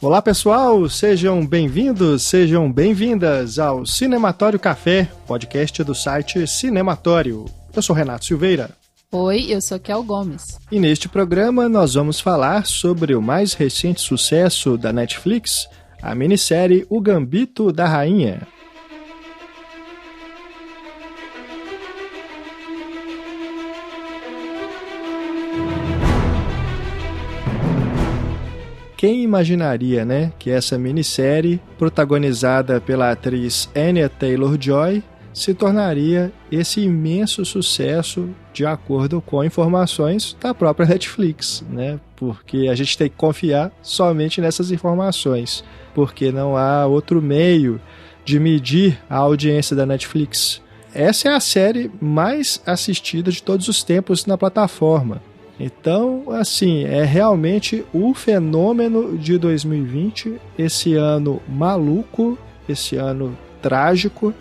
Olá pessoal, sejam bem-vindos, sejam bem-vindas ao Cinematório Café, podcast do site Cinematório. Eu sou Renato Silveira. Oi, eu sou Kel Gomes. E neste programa nós vamos falar sobre o mais recente sucesso da Netflix, a minissérie O Gambito da Rainha. Quem imaginaria, né, que essa minissérie, protagonizada pela atriz Anya Taylor-Joy, se tornaria esse imenso sucesso de acordo com informações da própria Netflix, né? Porque a gente tem que confiar somente nessas informações, porque não há outro meio de medir a audiência da Netflix. Essa é a série mais assistida de todos os tempos na plataforma. Então, assim, é realmente o fenômeno de 2020, esse ano maluco, esse ano trágico,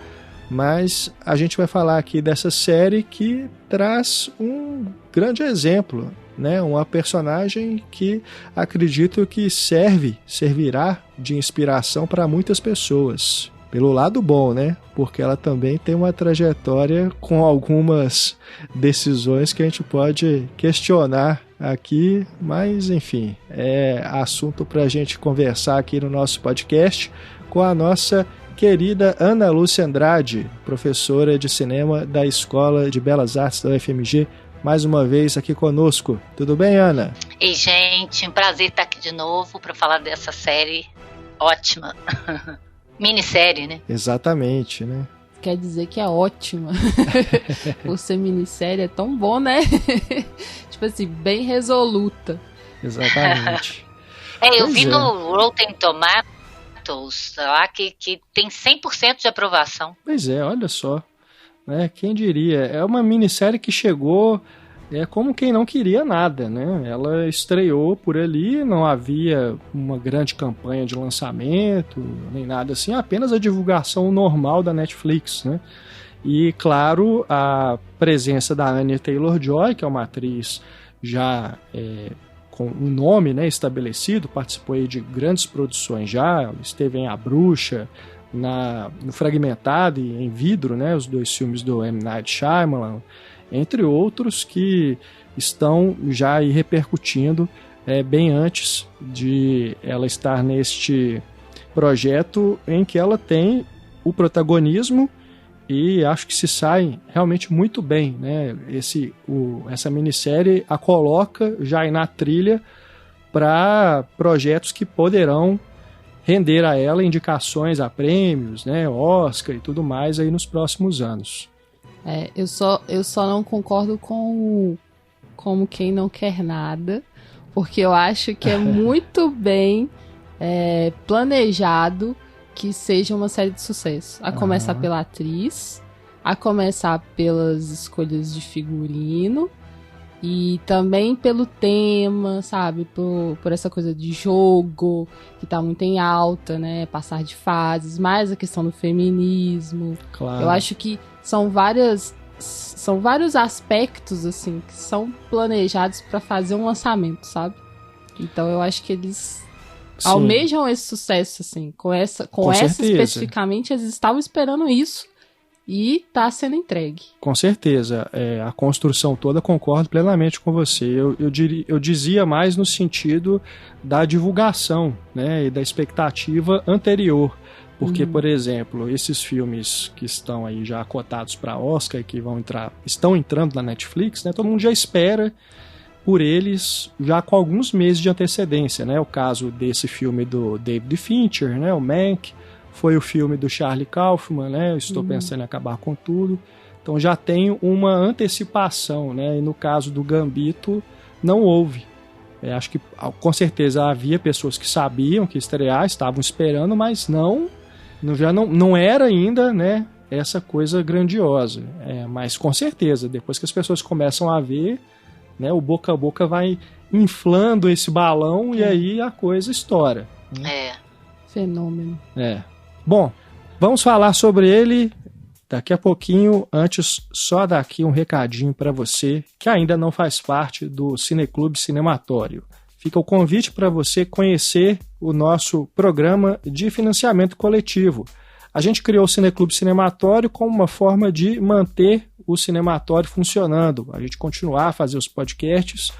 mas a gente vai falar aqui dessa série que traz um grande exemplo, né? Uma personagem que acredito que servirá de inspiração para muitas pessoas. Pelo lado bom, né? Porque ela também tem uma trajetória com algumas decisões que a gente pode questionar aqui, mas enfim, é assunto para a gente conversar aqui no nosso podcast com a nossa querida Ana Lúcia Andrade, professora de cinema da Escola de Belas Artes da UFMG, mais uma vez aqui conosco. Tudo bem, Ana? Ei, gente, um prazer estar aqui de novo para falar dessa série ótima. Minissérie, né? Exatamente, né? Quer dizer que é ótima. Por ser minissérie é tão bom, né? Tipo assim, bem resoluta. Exatamente. Eu vi no Rotten Tomatoes lá que tem 100% de aprovação. Pois é, olha só. Né? Quem diria? É uma minissérie que chegou como quem não queria nada, né? Ela estreou por ali, não havia uma grande campanha de lançamento, nem nada assim, apenas a divulgação normal da Netflix, né? E, claro, a presença da Anya Taylor-Joy, que é uma atriz já com um nome, né, estabelecido, participou aí de grandes produções já, esteve em A Bruxa, no Fragmentado e em Vidro, né, os dois filmes do M. Night Shyamalan, entre outros que estão já aí repercutindo bem antes de ela estar neste projeto em que ela tem o protagonismo e acho que se sai realmente muito bem, né? Essa minissérie a coloca já aí na trilha para projetos que poderão render a ela indicações a prêmios, né, Oscar e tudo mais aí nos próximos anos. Eu só não concordo com como quem não quer nada, porque eu acho que é muito bem planejado que seja uma série de sucesso. A começar pela atriz, a começar pelas escolhas de figurino e também pelo tema, sabe? Por essa coisa de jogo que tá muito em alta, né? Passar de fases, mais a questão do feminismo. Claro. Eu acho que são vários aspectos assim que são planejados para fazer um lançamento, sabe? Então eu acho que eles almejam esse sucesso assim, com essa especificamente, eles estavam esperando isso e tá sendo entregue. Com certeza, a construção toda, concordo plenamente com você. Eu dizia mais no sentido da divulgação, né, e da expectativa anterior. Porque, por exemplo, esses filmes que estão aí já cotados para Oscar e que estão entrando na Netflix, né, todo mundo já espera por eles já com alguns meses de antecedência, né? O caso desse filme do David Fincher, né, o Mank, foi o filme do Charlie Kaufman, né, Estou Pensando em Acabar com Tudo. Então já tem uma antecipação, né? E no caso do Gambito não houve. Acho que com certeza havia pessoas que sabiam que ia estrear, estavam esperando, mas não era ainda, né, essa coisa grandiosa. Mas com certeza, depois que as pessoas começam a ver, né, o boca a boca vai inflando esse balão e aí a coisa estoura. Né? Fenômeno. Bom, vamos falar sobre ele daqui a pouquinho. Antes, só daqui um recadinho para você que ainda não faz parte do Cineclube Cinematório. fica o convite para você conhecer o nosso programa de financiamento coletivo. A gente criou o Cineclube Cinematório como uma forma de manter o cinematório funcionando, a gente continuar a fazer os podcasts,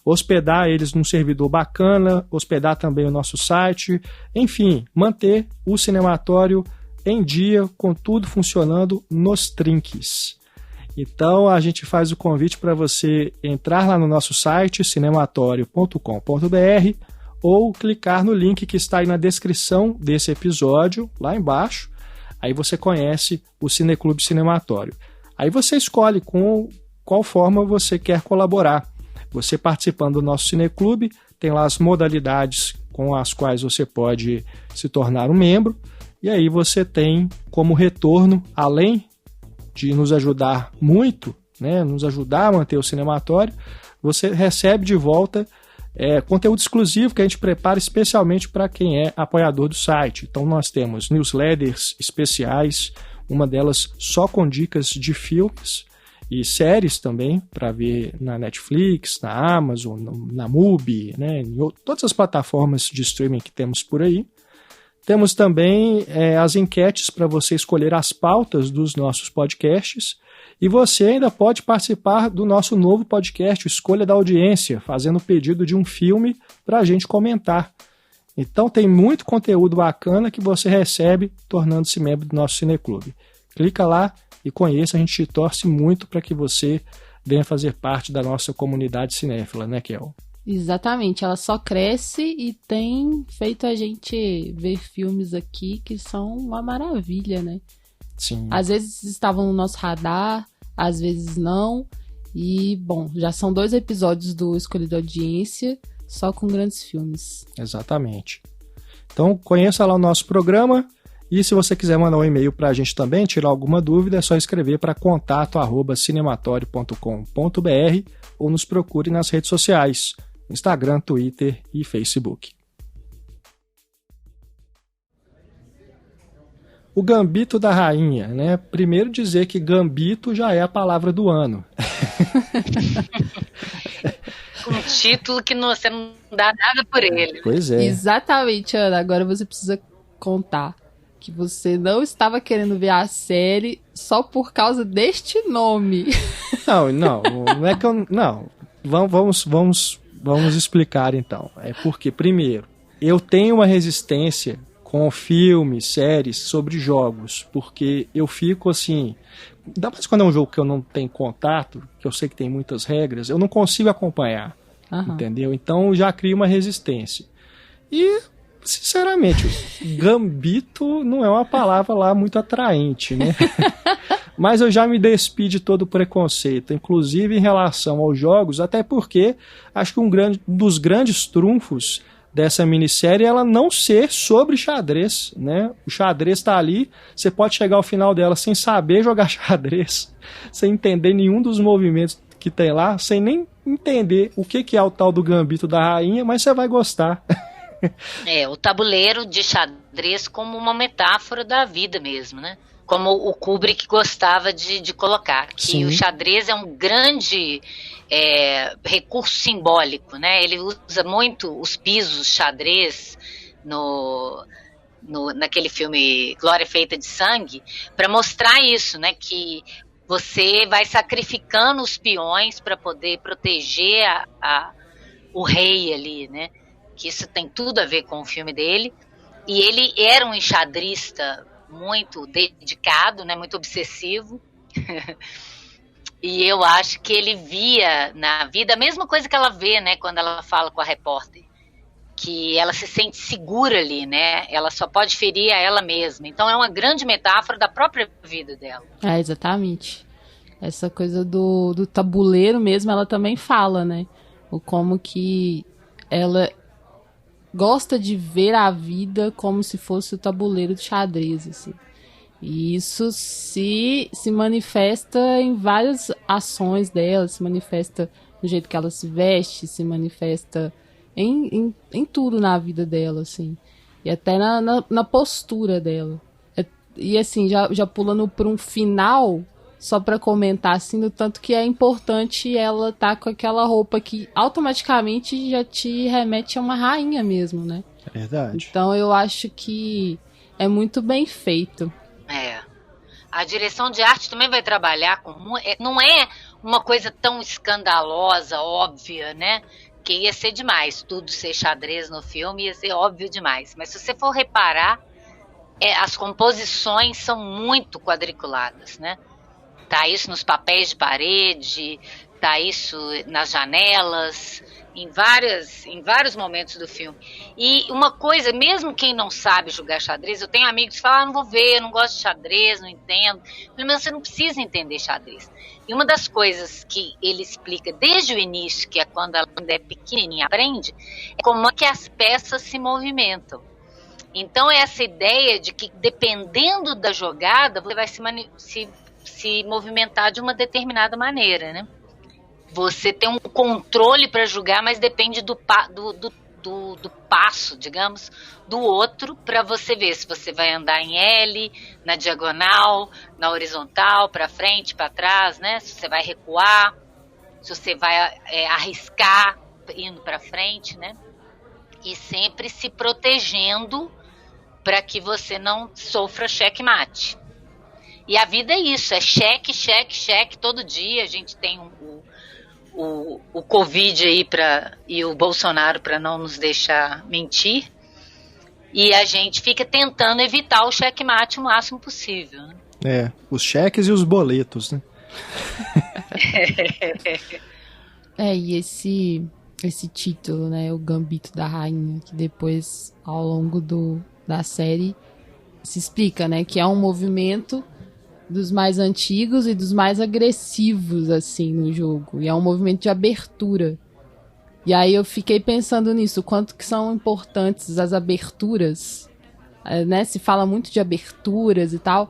hospedar eles num servidor bacana, hospedar também o nosso site, enfim, manter o cinematório em dia, com tudo funcionando nos trinques. Então a gente faz o convite para você entrar lá no nosso site cinematório.com.br ou clicar no link que está aí na descrição desse episódio, lá embaixo. Aí você conhece o Cineclube Cinematório. Aí você escolhe com qual forma você quer colaborar. Você participando do nosso Cineclube, tem lá as modalidades com as quais você pode se tornar um membro. E aí você tem como retorno, além de nos ajudar muito, né, nos ajudar a manter o cinematório, você recebe de volta conteúdo exclusivo que a gente prepara especialmente para quem é apoiador do site. Então nós temos newsletters especiais, uma delas só com dicas de filmes e séries também, para ver na Netflix, na Amazon, na Mubi, né, em todas as plataformas de streaming que temos por aí. Temos também as enquetes para você escolher as pautas dos nossos podcasts. E você ainda pode participar do nosso novo podcast, Escolha da Audiência, fazendo o pedido de um filme para a gente comentar. Então tem muito conteúdo bacana que você recebe tornando-se membro do nosso Cineclube. Clica lá e conheça, a gente torce muito para que você venha fazer parte da nossa comunidade cinéfila, né, Kel? Exatamente, ela só cresce e tem feito a gente ver filmes aqui que são uma maravilha, né? Sim. Às vezes estavam no nosso radar, às vezes não. E, bom, já são 2 episódios do Escolha da Audiência, só com grandes filmes. Exatamente. Então, conheça lá o nosso programa. E se você quiser mandar um e-mail para a gente também, tirar alguma dúvida, é só escrever para contato@cinematório.com.br ou nos procure nas redes sociais, Instagram, Twitter e Facebook. O Gambito da Rainha, né? Primeiro dizer que Gambito já é a palavra do ano. Um título que você não dá nada por ele. Pois é. Exatamente, Ana. Agora você precisa contar que você não estava querendo ver a série só por causa deste nome. Não é que eu... Não, vamos explicar então. É porque, primeiro, eu tenho uma resistência com filmes, séries sobre jogos, porque eu fico assim, ainda mais quando é um jogo que eu não tenho contato, que eu sei que tem muitas regras, eu não consigo acompanhar, entendeu? Então já crio uma resistência. E, sinceramente, gambito não é uma palavra lá muito atraente, né? Mas eu já me despi de todo o preconceito, inclusive em relação aos jogos, até porque acho que um dos grandes trunfos dessa minissérie é ela não ser sobre xadrez, né? O xadrez está ali, você pode chegar ao final dela sem saber jogar xadrez, sem entender nenhum dos movimentos que tem lá, sem nem entender o que é o tal do gambito da rainha, mas você vai gostar. O tabuleiro de xadrez como uma metáfora da vida mesmo, né? Como o Kubrick gostava de colocar, que Sim. O xadrez é um grande recurso simbólico, né? Ele usa muito os pisos xadrez naquele filme Glória Feita de Sangue, para mostrar isso, né? Que você vai sacrificando os peões para poder proteger o rei ali, né? Que isso tem tudo a ver com o filme dele. E ele era um enxadrista muito dedicado, né, muito obsessivo. E eu acho que ele via na vida a mesma coisa que ela vê, né, quando ela fala com a repórter, que ela se sente segura ali, né? Ela só pode ferir a ela mesma. Então é uma grande metáfora da própria vida dela. Exatamente. Essa coisa do tabuleiro mesmo, ela também fala, né? O como que ela gosta de ver a vida como se fosse o tabuleiro de xadrez, assim. E isso se manifesta em várias ações dela, se manifesta no jeito que ela se veste, se manifesta em tudo na vida dela, assim. E até na postura dela. E assim, já pulando para um final, só pra comentar, assim, do tanto que é importante ela tá com aquela roupa que automaticamente já te remete a uma rainha mesmo, né? É verdade. Então eu acho que é muito bem feito. A direção de arte também vai trabalhar com... Não é uma coisa tão escandalosa, óbvia, né? Que ia ser demais. Tudo ser xadrez no filme ia ser óbvio demais. Mas se você for reparar, as composições são muito quadriculadas, né? Tá isso nos papéis de parede, tá isso nas janelas, em vários momentos do filme. E uma coisa, mesmo quem não sabe jogar xadrez, eu tenho amigos que falam, não vou ver, eu não gosto de xadrez, não entendo. Pelo menos você não precisa entender xadrez. E uma das coisas que ele explica desde o início, que é quando ela ainda é pequenininha, aprende, é como é que as peças se movimentam. Então, essa ideia de que, dependendo da jogada, você vai se movimentar de uma determinada maneira, né? Você tem um controle para jogar, mas depende do passo, digamos, do outro, para você ver se você vai andar em L, na diagonal, na horizontal, para frente, para trás, né? Se você vai recuar, se você vai arriscar indo para frente, né? E sempre se protegendo para que você não sofra checkmate. E a vida é isso, é cheque, cheque, cheque, todo dia. A gente tem o Covid aí e o Bolsonaro para não nos deixar mentir. E a gente fica tentando evitar o checkmate o máximo possível. Né? Os cheques e os boletos, né? E esse título, né, o Gambito da Rainha, que depois, ao longo da série, se explica, né, que é um movimento dos mais antigos e dos mais agressivos, assim, no jogo. E é um movimento de abertura. E aí eu fiquei pensando nisso, quanto que são importantes as aberturas, né? Se fala muito de aberturas e tal,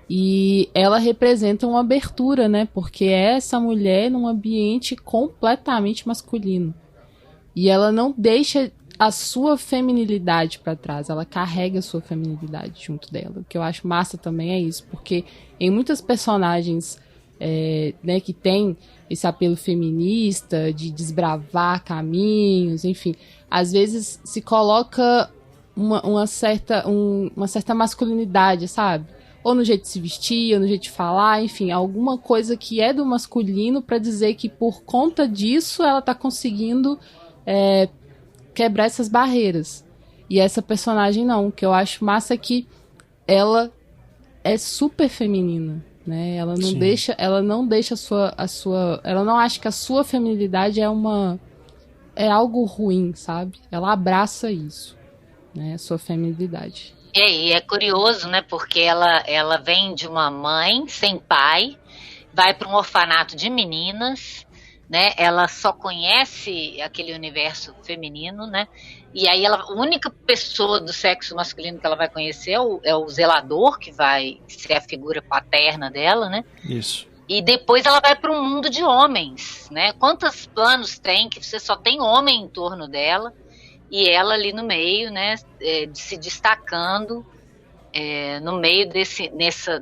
e ela representa uma abertura, né? Porque é essa mulher num ambiente completamente masculino. E ela não deixa a sua feminilidade para trás, ela carrega a sua feminilidade junto dela. O que eu acho massa também é isso, porque em muitas personagens né, que tem esse apelo feminista, de desbravar caminhos, enfim, às vezes se coloca uma certa masculinidade, sabe? Ou no jeito de se vestir, ou no jeito de falar, enfim, alguma coisa que é do masculino para dizer que por conta disso ela tá conseguindo quebrar essas barreiras. E essa personagem não. O que eu acho massa é que ela é super feminina, né? Ela não deixa, ela não acha que a sua feminilidade é algo ruim, sabe? Ela abraça isso, né? A sua feminilidade. E é curioso, né? Porque ela vem de uma mãe sem pai, vai para um orfanato de meninas, né? Ela só conhece aquele universo feminino, né? E aí a única pessoa do sexo masculino que ela vai conhecer é o zelador, que vai ser a figura paterna dela, né? Isso. E depois ela vai para um mundo de homens, né? Quantos planos tem que você só tem homem em torno dela e ela ali no meio, né? Se destacando no meio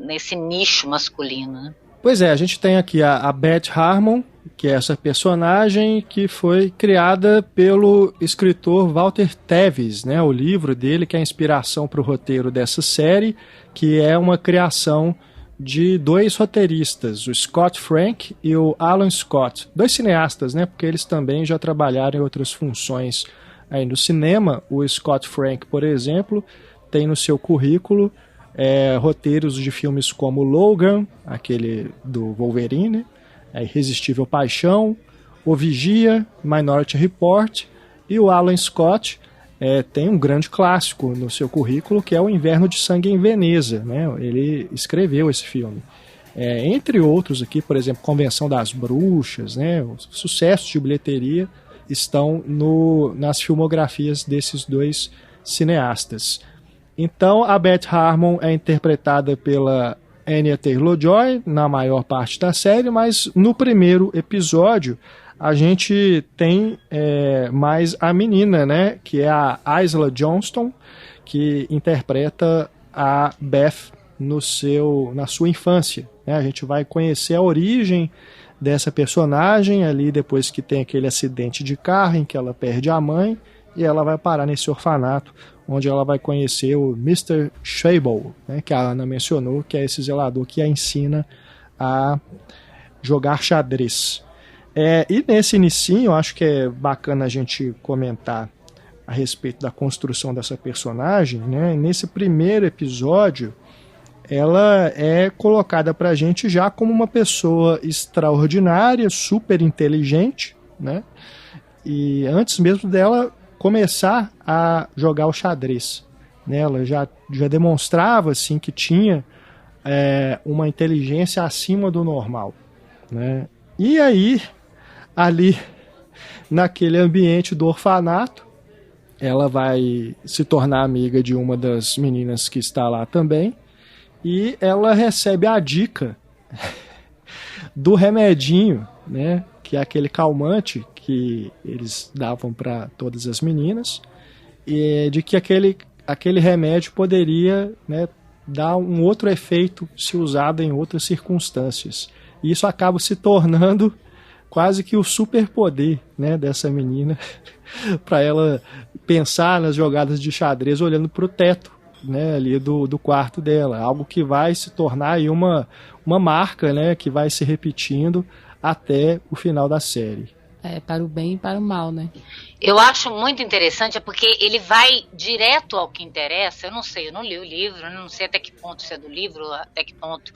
nesse nicho masculino, né? Pois é, a gente tem aqui a Beth Harmon, que é essa personagem que foi criada pelo escritor Walter Tevis, né? O livro dele que é a inspiração para o roteiro dessa série, que é uma criação de dois roteiristas, o Scott Frank e o Alan Scott, dois cineastas, né? Porque eles também já trabalharam em outras funções aí no cinema. O Scott Frank, por exemplo, tem no seu currículo roteiros de filmes como Logan, aquele do Wolverine, Irresistível Paixão, O Vigia, Minority Report, e o Alan Scott tem um grande clássico no seu currículo, que é O Inverno de Sangue em Veneza, né? Ele escreveu esse filme. Entre outros aqui, por exemplo, Convenção das Bruxas, né? Os sucessos de bilheteria estão nas filmografias desses dois cineastas. Então, a Beth Harmon é interpretada pela Anya Taylor-Joy na maior parte da série, mas no primeiro episódio a gente tem mais a menina, né, que é a Isla Johnston, que interpreta a Beth na sua infância, né? A gente vai conhecer a origem dessa personagem ali depois que tem aquele acidente de carro em que ela perde a mãe e ela vai parar nesse orfanato onde ela vai conhecer o Mr. Shable, né, que a Ana mencionou, que é esse zelador que a ensina a jogar xadrez. E nesse inicinho, eu acho que é bacana a gente comentar a respeito da construção dessa personagem, né? Nesse primeiro episódio, ela é colocada pra gente já como uma pessoa extraordinária, super inteligente, né? E antes mesmo dela começar a jogar o xadrez, né? Ela já demonstrava assim, que tinha uma inteligência acima do normal, né? E aí, ali naquele ambiente do orfanato, ela vai se tornar amiga de uma das meninas que está lá também, e ela recebe a dica do remedinho, né, que é aquele calmante que eles davam para todas as meninas, e de que aquele remédio poderia, né, dar um outro efeito se usado em outras circunstâncias. E isso acaba se tornando quase que o superpoder, né, dessa menina para ela pensar nas jogadas de xadrez olhando para o teto, né, ali do quarto dela, algo que vai se tornar aí uma marca, né, que vai se repetindo até o final da série. Para o bem e para o mal, né? Eu acho muito interessante, porque ele vai direto ao que interessa. Eu não sei, eu não li o livro, eu não sei até que ponto isso é do livro, até que ponto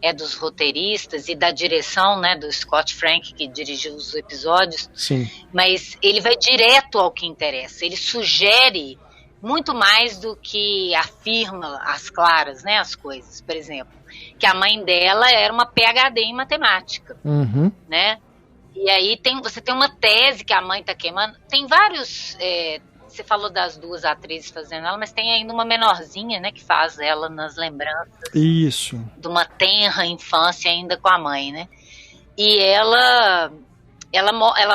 é dos roteiristas e da direção, né, do Scott Frank, que dirigiu os episódios. Sim. Mas ele vai direto ao que interessa. Ele sugere muito mais do que afirma às claras, né, as coisas. Por exemplo, que a mãe dela era uma PhD em matemática, né? E aí você tem uma tese que a mãe está queimando. Tem vários... você falou das duas atrizes fazendo ela, mas tem ainda uma menorzinha, né, que faz ela nas lembranças. Isso. De uma tenra infância ainda com a mãe, né? E ela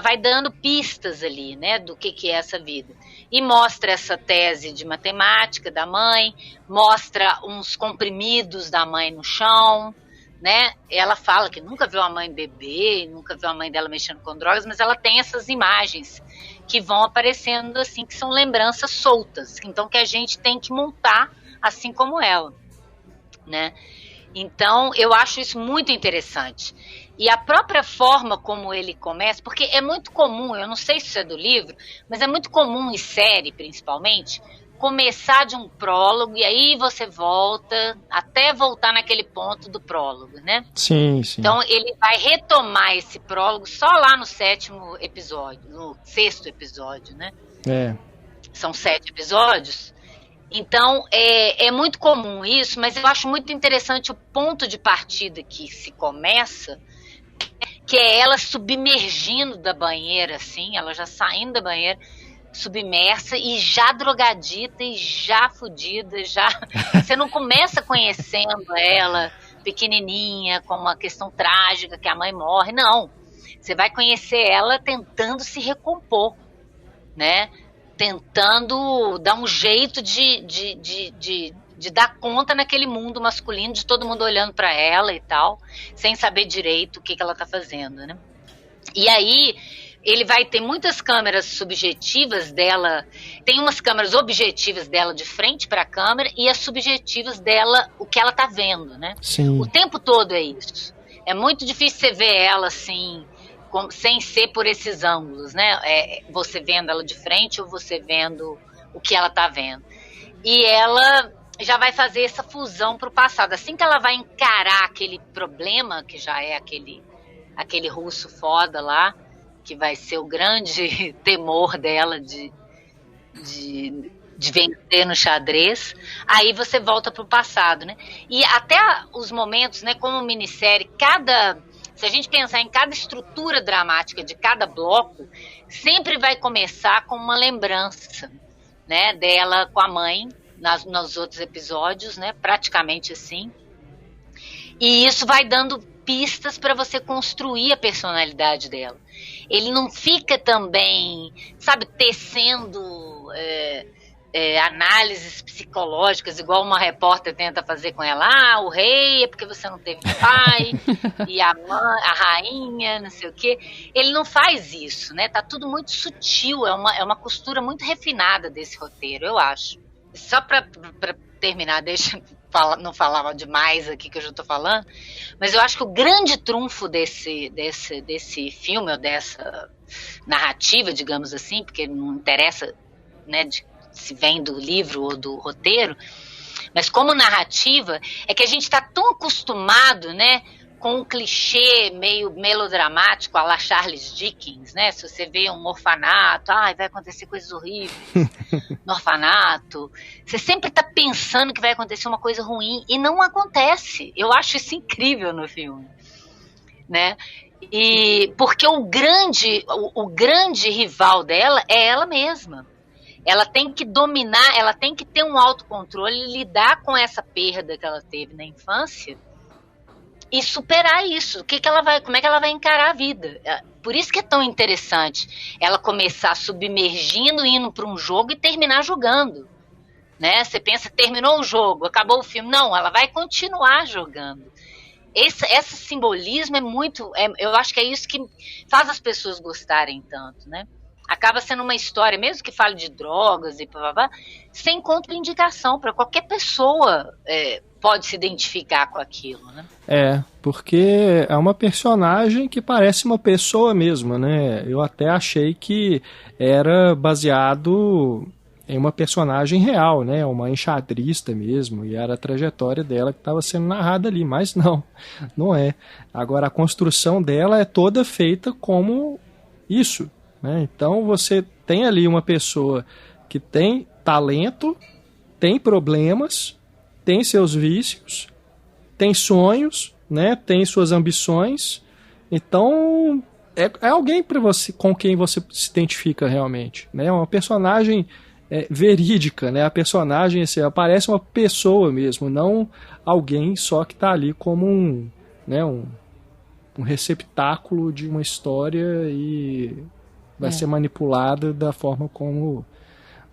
vai dando pistas ali, né, do que é essa vida. E mostra essa tese de matemática da mãe, mostra uns comprimidos da mãe no chão, né? Ela fala que nunca viu a mãe beber, nunca viu a mãe dela mexendo com drogas, mas ela tem essas imagens que vão aparecendo assim, que são lembranças soltas, então que a gente tem que montar assim como ela, né? Então eu acho isso muito interessante. E a própria forma como ele começa, porque é muito comum, eu não sei se isso é do livro, mas é muito comum em série principalmente, começar de um prólogo e aí você volta até voltar naquele ponto do prólogo, né? Sim, sim. Então ele vai retomar esse prólogo só lá no 7º episódio, no 6º episódio, né? São 7 episódios. Então é muito comum isso, mas eu acho muito interessante o ponto de partida que se começa, que é ela submergindo da banheira, assim, ela já saindo da banheira, submersa e já drogadita e já fodida, já você não começa conhecendo ela pequenininha com uma questão trágica que a mãe morre, não, você vai conhecer ela tentando se recompor, né, tentando dar um jeito de dar conta naquele mundo masculino, de todo mundo olhando para ela e tal, sem saber direito o que ela tá fazendo, né. E aí ele vai ter muitas câmeras subjetivas dela, tem umas câmeras objetivas dela de frente para a câmera e as subjetivas dela, o que ela tá vendo, né? Sim. O tempo todo é isso. É muito difícil você ver ela assim, sem ser por esses ângulos, né? Você vendo ela de frente ou você vendo o que ela tá vendo. E ela já vai fazer essa fusão pro passado. Assim que ela vai encarar aquele problema, que já é aquele russo foda lá, que vai ser o grande temor dela de vencer no xadrez, aí você volta para o passado, né? E até os momentos, né, como minissérie, se a gente pensar em cada estrutura dramática de cada bloco, sempre vai começar com uma lembrança, né, dela com a mãe, nos outros episódios, né, praticamente assim. E isso vai dando pistas para você construir a personalidade dela. Ele não fica também, sabe, tecendo análises psicológicas, igual uma repórter tenta fazer com ela. O rei é porque você não teve pai, e a rainha, não sei o quê. Ele não faz isso, né? Tá tudo muito sutil, é uma costura muito refinada desse roteiro, eu acho. Só para terminar, deixa eu não falar demais aqui que eu já tô falando, mas eu acho que o grande trunfo desse filme, ou dessa narrativa, digamos assim, porque não interessa, né, se vem do livro ou do roteiro, mas como narrativa, é que a gente está tão acostumado, né, com um clichê meio melodramático, à la Charles Dickens, né? Se você vê um orfanato, vai acontecer coisas horríveis no orfanato. Você sempre está pensando que vai acontecer uma coisa ruim, e não acontece. Eu acho isso incrível no filme, né? E porque o grande rival dela é ela mesma. Ela tem que dominar, ela tem que ter um autocontrole e lidar com essa perda que ela teve na infância e superar isso. Como é que ela vai encarar a vida? Por isso que é tão interessante ela começar submergindo, indo para um jogo e terminar jogando, né? Você pensa, terminou o jogo, acabou o filme. Não, ela vai continuar jogando. Esse simbolismo é muito... eu acho que é isso que faz as pessoas gostarem tanto, né? Acaba sendo uma história, mesmo que fale de drogas e blá, sem contraindicação para qualquer pessoa pode se identificar com aquilo, né? Porque é uma personagem que parece uma pessoa mesmo, né? Eu até achei que era baseado em uma personagem real, né? Uma enxadrista mesmo, e era a trajetória dela que estava sendo narrada ali, mas não é. Agora, a construção dela é toda feita como isso, né? Então você tem ali uma pessoa que tem talento, tem problemas, tem seus vícios, tem sonhos, né? Tem suas ambições. Então é alguém para você, com quem você se identifica realmente, né? Uma personagem verídica, né? A personagem parece uma pessoa mesmo, não alguém só que está ali como um receptáculo de uma história e vai ser manipulada da forma como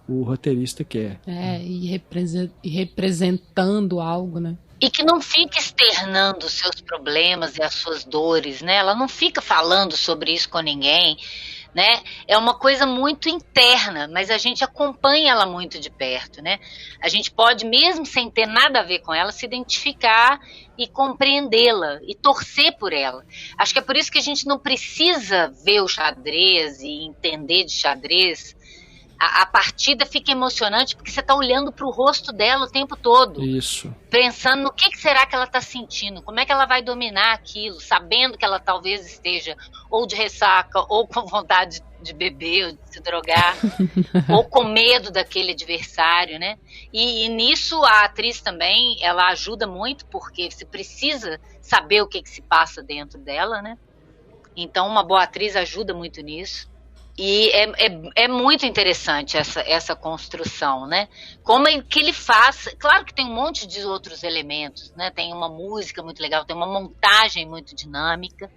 o roteirista quer. E representando algo, né? E que não fica externando os seus problemas e as suas dores, né? Ela não fica falando sobre isso com ninguém, né? É uma coisa muito interna, mas a gente acompanha ela muito de perto, né? A gente pode, mesmo sem ter nada a ver com ela, se identificar e compreendê-la e torcer por ela. Acho que é por isso que a gente não precisa ver o xadrez e entender de xadrez. A partida fica emocionante porque você está olhando para o rosto dela o tempo todo. Isso. Pensando no que será que ela está sentindo, como é que ela vai dominar aquilo, sabendo que ela talvez esteja ou de ressaca, ou com vontade de beber, ou de se drogar, ou com medo daquele adversário, né? E nisso a atriz também, ela ajuda muito, porque você precisa saber o que se passa dentro dela, né? Então uma boa atriz ajuda muito nisso. E é muito interessante essa construção, né? Como é que ele faz... Claro que tem um monte de outros elementos, né? Tem uma música muito legal, tem uma montagem muito dinâmica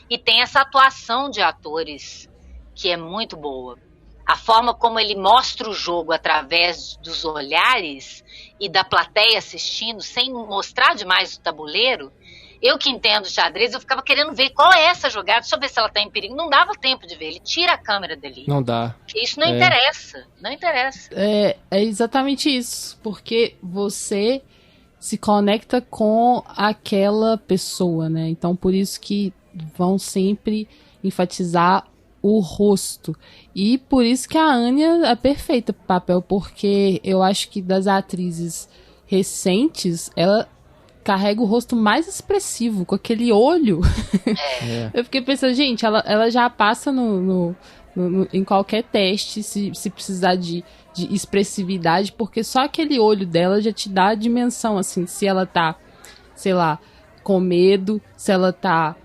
e tem essa atuação de atores que é muito boa. A forma como ele mostra o jogo através dos olhares e da plateia assistindo, sem mostrar demais o tabuleiro... Eu que entendo xadrez, eu ficava querendo ver qual é essa jogada, deixa eu ver se ela está em perigo. Não dava tempo de ver, ele tira a câmera dali. Não dá. Isso não interessa, não interessa. É exatamente isso, porque você se conecta com aquela pessoa, né? Então por isso que vão sempre enfatizar o rosto. E por isso que a Anya é perfeita pro papel, porque eu acho que das atrizes recentes, ela carrega o rosto mais expressivo, com aquele olho. Eu fiquei pensando, gente, ela já passa em qualquer teste, se precisar de expressividade, porque só aquele olho dela já te dá a dimensão, assim, se ela tá, sei lá, com medo, se ela tá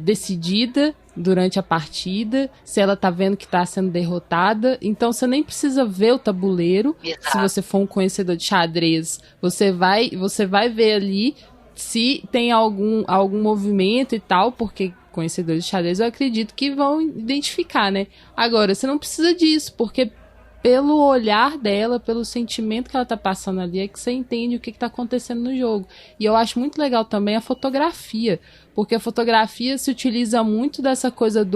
decidida durante a partida, se ela tá vendo que tá sendo derrotada. Então você nem precisa ver o tabuleiro. Exato. Se você for um conhecedor de xadrez, você vai ver ali se tem algum movimento e tal, porque conhecedores de xadrez eu acredito que vão identificar, né? Agora, você não precisa disso, porque pelo olhar dela, pelo sentimento que ela tá passando ali, é que você entende o que tá acontecendo no jogo. E eu acho muito legal também a fotografia, porque a fotografia se utiliza muito dessa coisa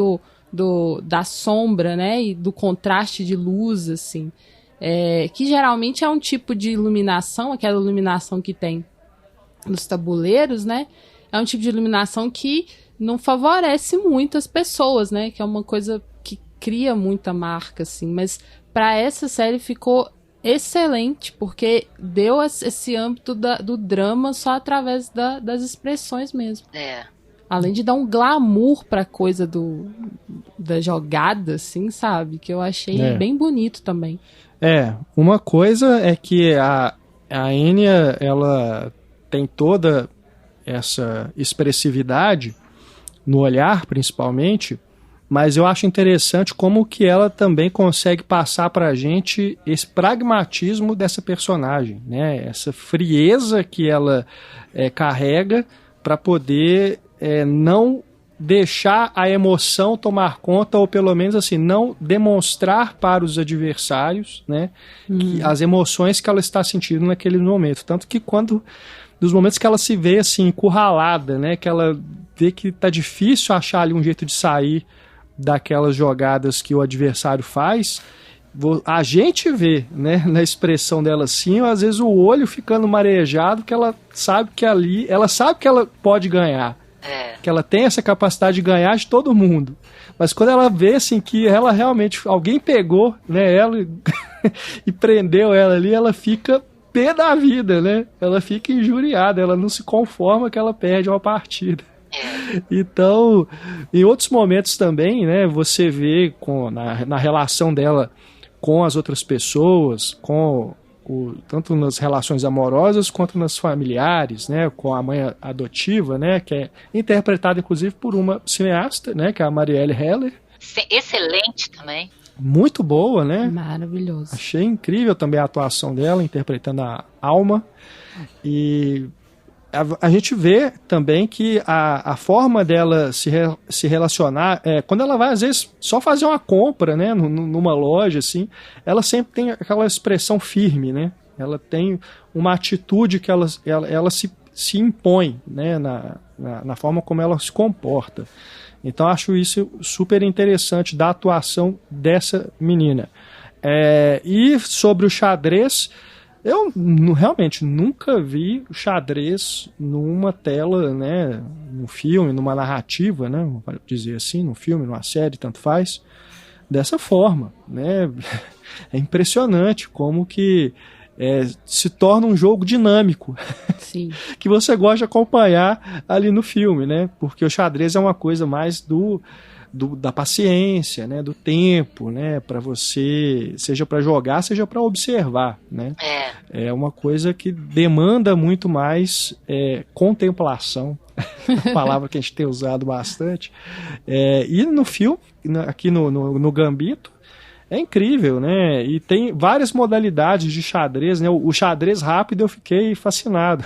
da sombra, né, e do contraste de luz, assim, que geralmente é um tipo de iluminação, aquela iluminação que tem nos tabuleiros, né, é um tipo de iluminação que não favorece muito as pessoas, né, que é uma coisa que cria muita marca, assim, mas para essa série ficou excelente, porque deu esse âmbito do drama só através das expressões mesmo. Além de dar um glamour pra coisa da jogada, assim, sabe? Que eu achei bem bonito também. Uma coisa é que a Enya, ela tem toda essa expressividade no olhar, principalmente, mas eu acho interessante como que ela também consegue passar pra gente esse pragmatismo dessa personagem, né? Essa frieza que ela carrega para poder não deixar a emoção tomar conta, ou pelo menos assim, não demonstrar para os adversários, né, as emoções que ela está sentindo naquele momento. Tanto que dos momentos que ela se vê assim, encurralada, né, que ela vê que tá difícil achar ali um jeito de sair daquelas jogadas que o adversário faz, a gente vê, né, na expressão dela assim, às vezes o olho ficando marejado, que ela sabe que ali, ela sabe que ela pode ganhar, que ela tem essa capacidade de ganhar de todo mundo, mas quando ela vê assim que ela realmente, alguém pegou, né, ela e prendeu ela ali, ela fica pé da vida, né, ela fica injuriada, ela não se conforma que ela perde uma partida. Então, em outros momentos também, né, você vê na relação dela com as outras pessoas, tanto nas relações amorosas quanto nas familiares, né, com a mãe adotiva, né, que é interpretada inclusive por uma cineasta, né, que é a Marielle Heller. Excelente também. Muito boa, né? Maravilhoso. Achei incrível também a atuação dela, interpretando a Alma. E a gente vê também que a forma dela se relacionar, quando ela vai, às vezes, só fazer uma compra, né, numa loja, assim, ela sempre tem aquela expressão firme, né? Ela tem uma atitude que ela se impõe, né, na forma como ela se comporta. Então, acho isso super interessante da atuação dessa menina. E sobre o xadrez, eu realmente nunca vi o xadrez numa tela, né, num filme, numa narrativa, né, vamos dizer assim, num filme, numa série, tanto faz, dessa forma, né? É impressionante como que se torna um jogo dinâmico. Sim. Que você gosta de acompanhar ali no filme, né? Porque o xadrez é uma coisa mais da paciência, né, do tempo, né, para você, seja para jogar, seja para observar, né? É uma coisa que demanda muito mais contemplação, a palavra que a gente tem usado bastante. E no filme, aqui no Gambito, é incrível, né? E tem várias modalidades de xadrez, né? O xadrez rápido eu fiquei fascinado.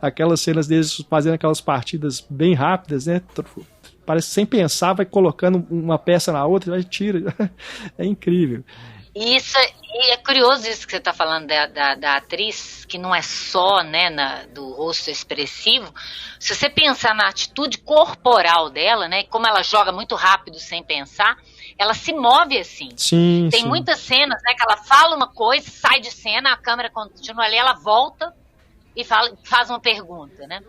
Aquelas cenas deles fazendo aquelas partidas bem rápidas, né? Parece sem pensar, vai colocando uma peça na outra e tira. É incrível. E é curioso isso que você está falando da atriz, que não é só, né, do rosto expressivo. Se você pensar na atitude corporal dela, né, como ela joga muito rápido sem pensar, ela se move assim. Sim, tem muitas cenas, né, que ela fala uma coisa, sai de cena, a câmera continua ali, ela volta e faz uma pergunta, né?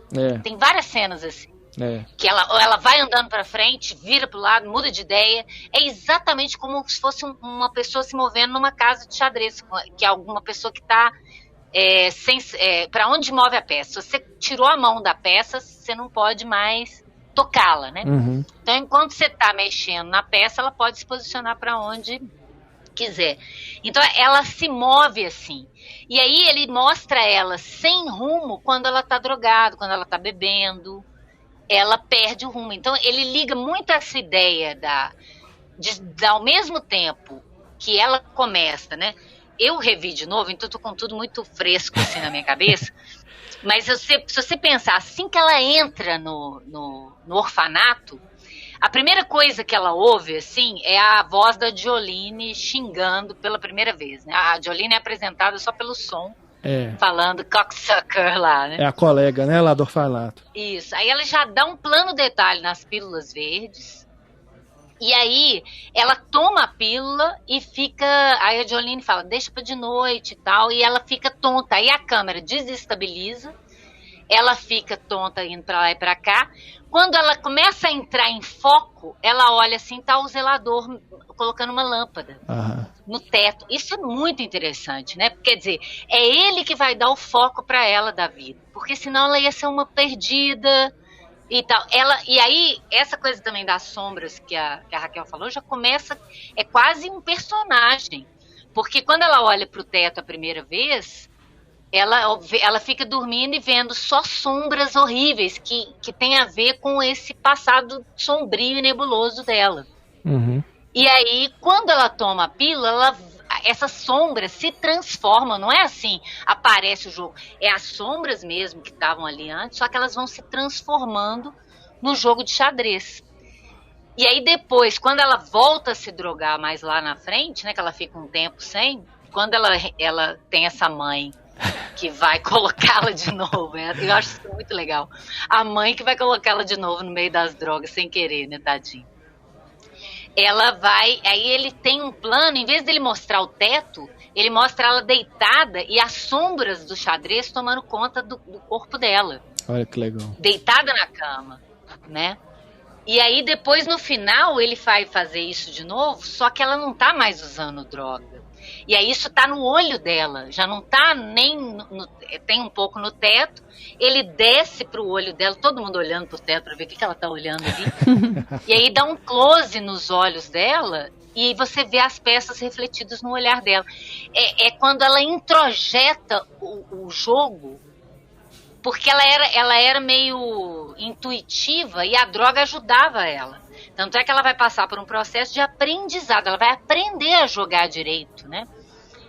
Tem várias cenas assim. Que ela vai andando para frente, vira para o lado, muda de ideia. É exatamente como se fosse uma pessoa se movendo numa casa de xadrez, que é alguma pessoa que está para onde move a peça. Se você tirou a mão da peça, você não pode mais tocá-la, né? Uhum. Então, enquanto você está mexendo na peça, ela pode se posicionar para onde quiser. Então, ela se move assim. E aí ele mostra ela sem rumo quando ela está drogada, quando ela está bebendo. Ela perde o rumo. Então, ele liga muito essa ideia de ao mesmo tempo que ela começa, né? Eu revi de novo, então tô com tudo muito fresco assim na minha cabeça. Mas se você pensar, assim que ela entra no orfanato, A primeira coisa que ela ouve, assim, é a voz da Jolene xingando pela primeira vez, né? A Jolene é apresentada só pelo som, falando cocksucker lá, né? É a colega, né, lá do orfanato. Isso. Aí ela já dá um plano detalhe nas pílulas verdes. E aí ela toma a pílula e fica... Aí a Jolene fala, deixa pra de noite e tal. E ela fica tonta. Aí a câmera desestabiliza. Ela fica tonta indo pra lá e pra cá. Quando ela começa a entrar em foco, ela olha assim, tá o zelador colocando uma lâmpada no teto. Isso é muito interessante, né? Quer dizer, é ele que vai dar o foco pra ela da vida. Porque senão ela ia ser uma perdida e tal. E aí, essa coisa também das sombras que a Raquel falou, já começa... É quase um personagem. Porque quando ela olha pro teto a primeira vez... Ela fica dormindo e vendo só sombras horríveis que tem a ver com esse passado sombrio e nebuloso dela. Uhum. E aí, quando ela toma a pílula, essas sombras se transformam, não é assim, aparece o jogo. É as sombras mesmo que estavam ali antes, só que elas vão se transformando no jogo de xadrez. E aí depois, quando ela volta a se drogar mais lá na frente, né, que ela fica um tempo sem, quando ela tem essa mãe que vai colocá-la de novo. Eu acho isso muito legal. A mãe que vai colocá-la de novo no meio das drogas sem querer, né, tadinho. Ela vai... Aí ele tem um plano, em vez dele mostrar o teto, ele mostra ela deitada e as sombras do xadrez tomando conta do corpo dela. Olha que legal. Deitada na cama, né? E aí depois, no final, ele vai fazer isso de novo, só que ela não tá mais usando droga. E aí isso tá no olho dela, já não tá nem... tem um pouco no teto, ele desce pro olho dela, todo mundo olhando pro teto pra ver o que ela tá olhando ali. E aí dá um close nos olhos dela e você vê as peças refletidas no olhar dela. É quando ela introjeta o jogo, porque ela era meio intuitiva e a droga ajudava ela. Tanto é que ela vai passar por um processo de aprendizado, ela vai aprender a jogar direito, né?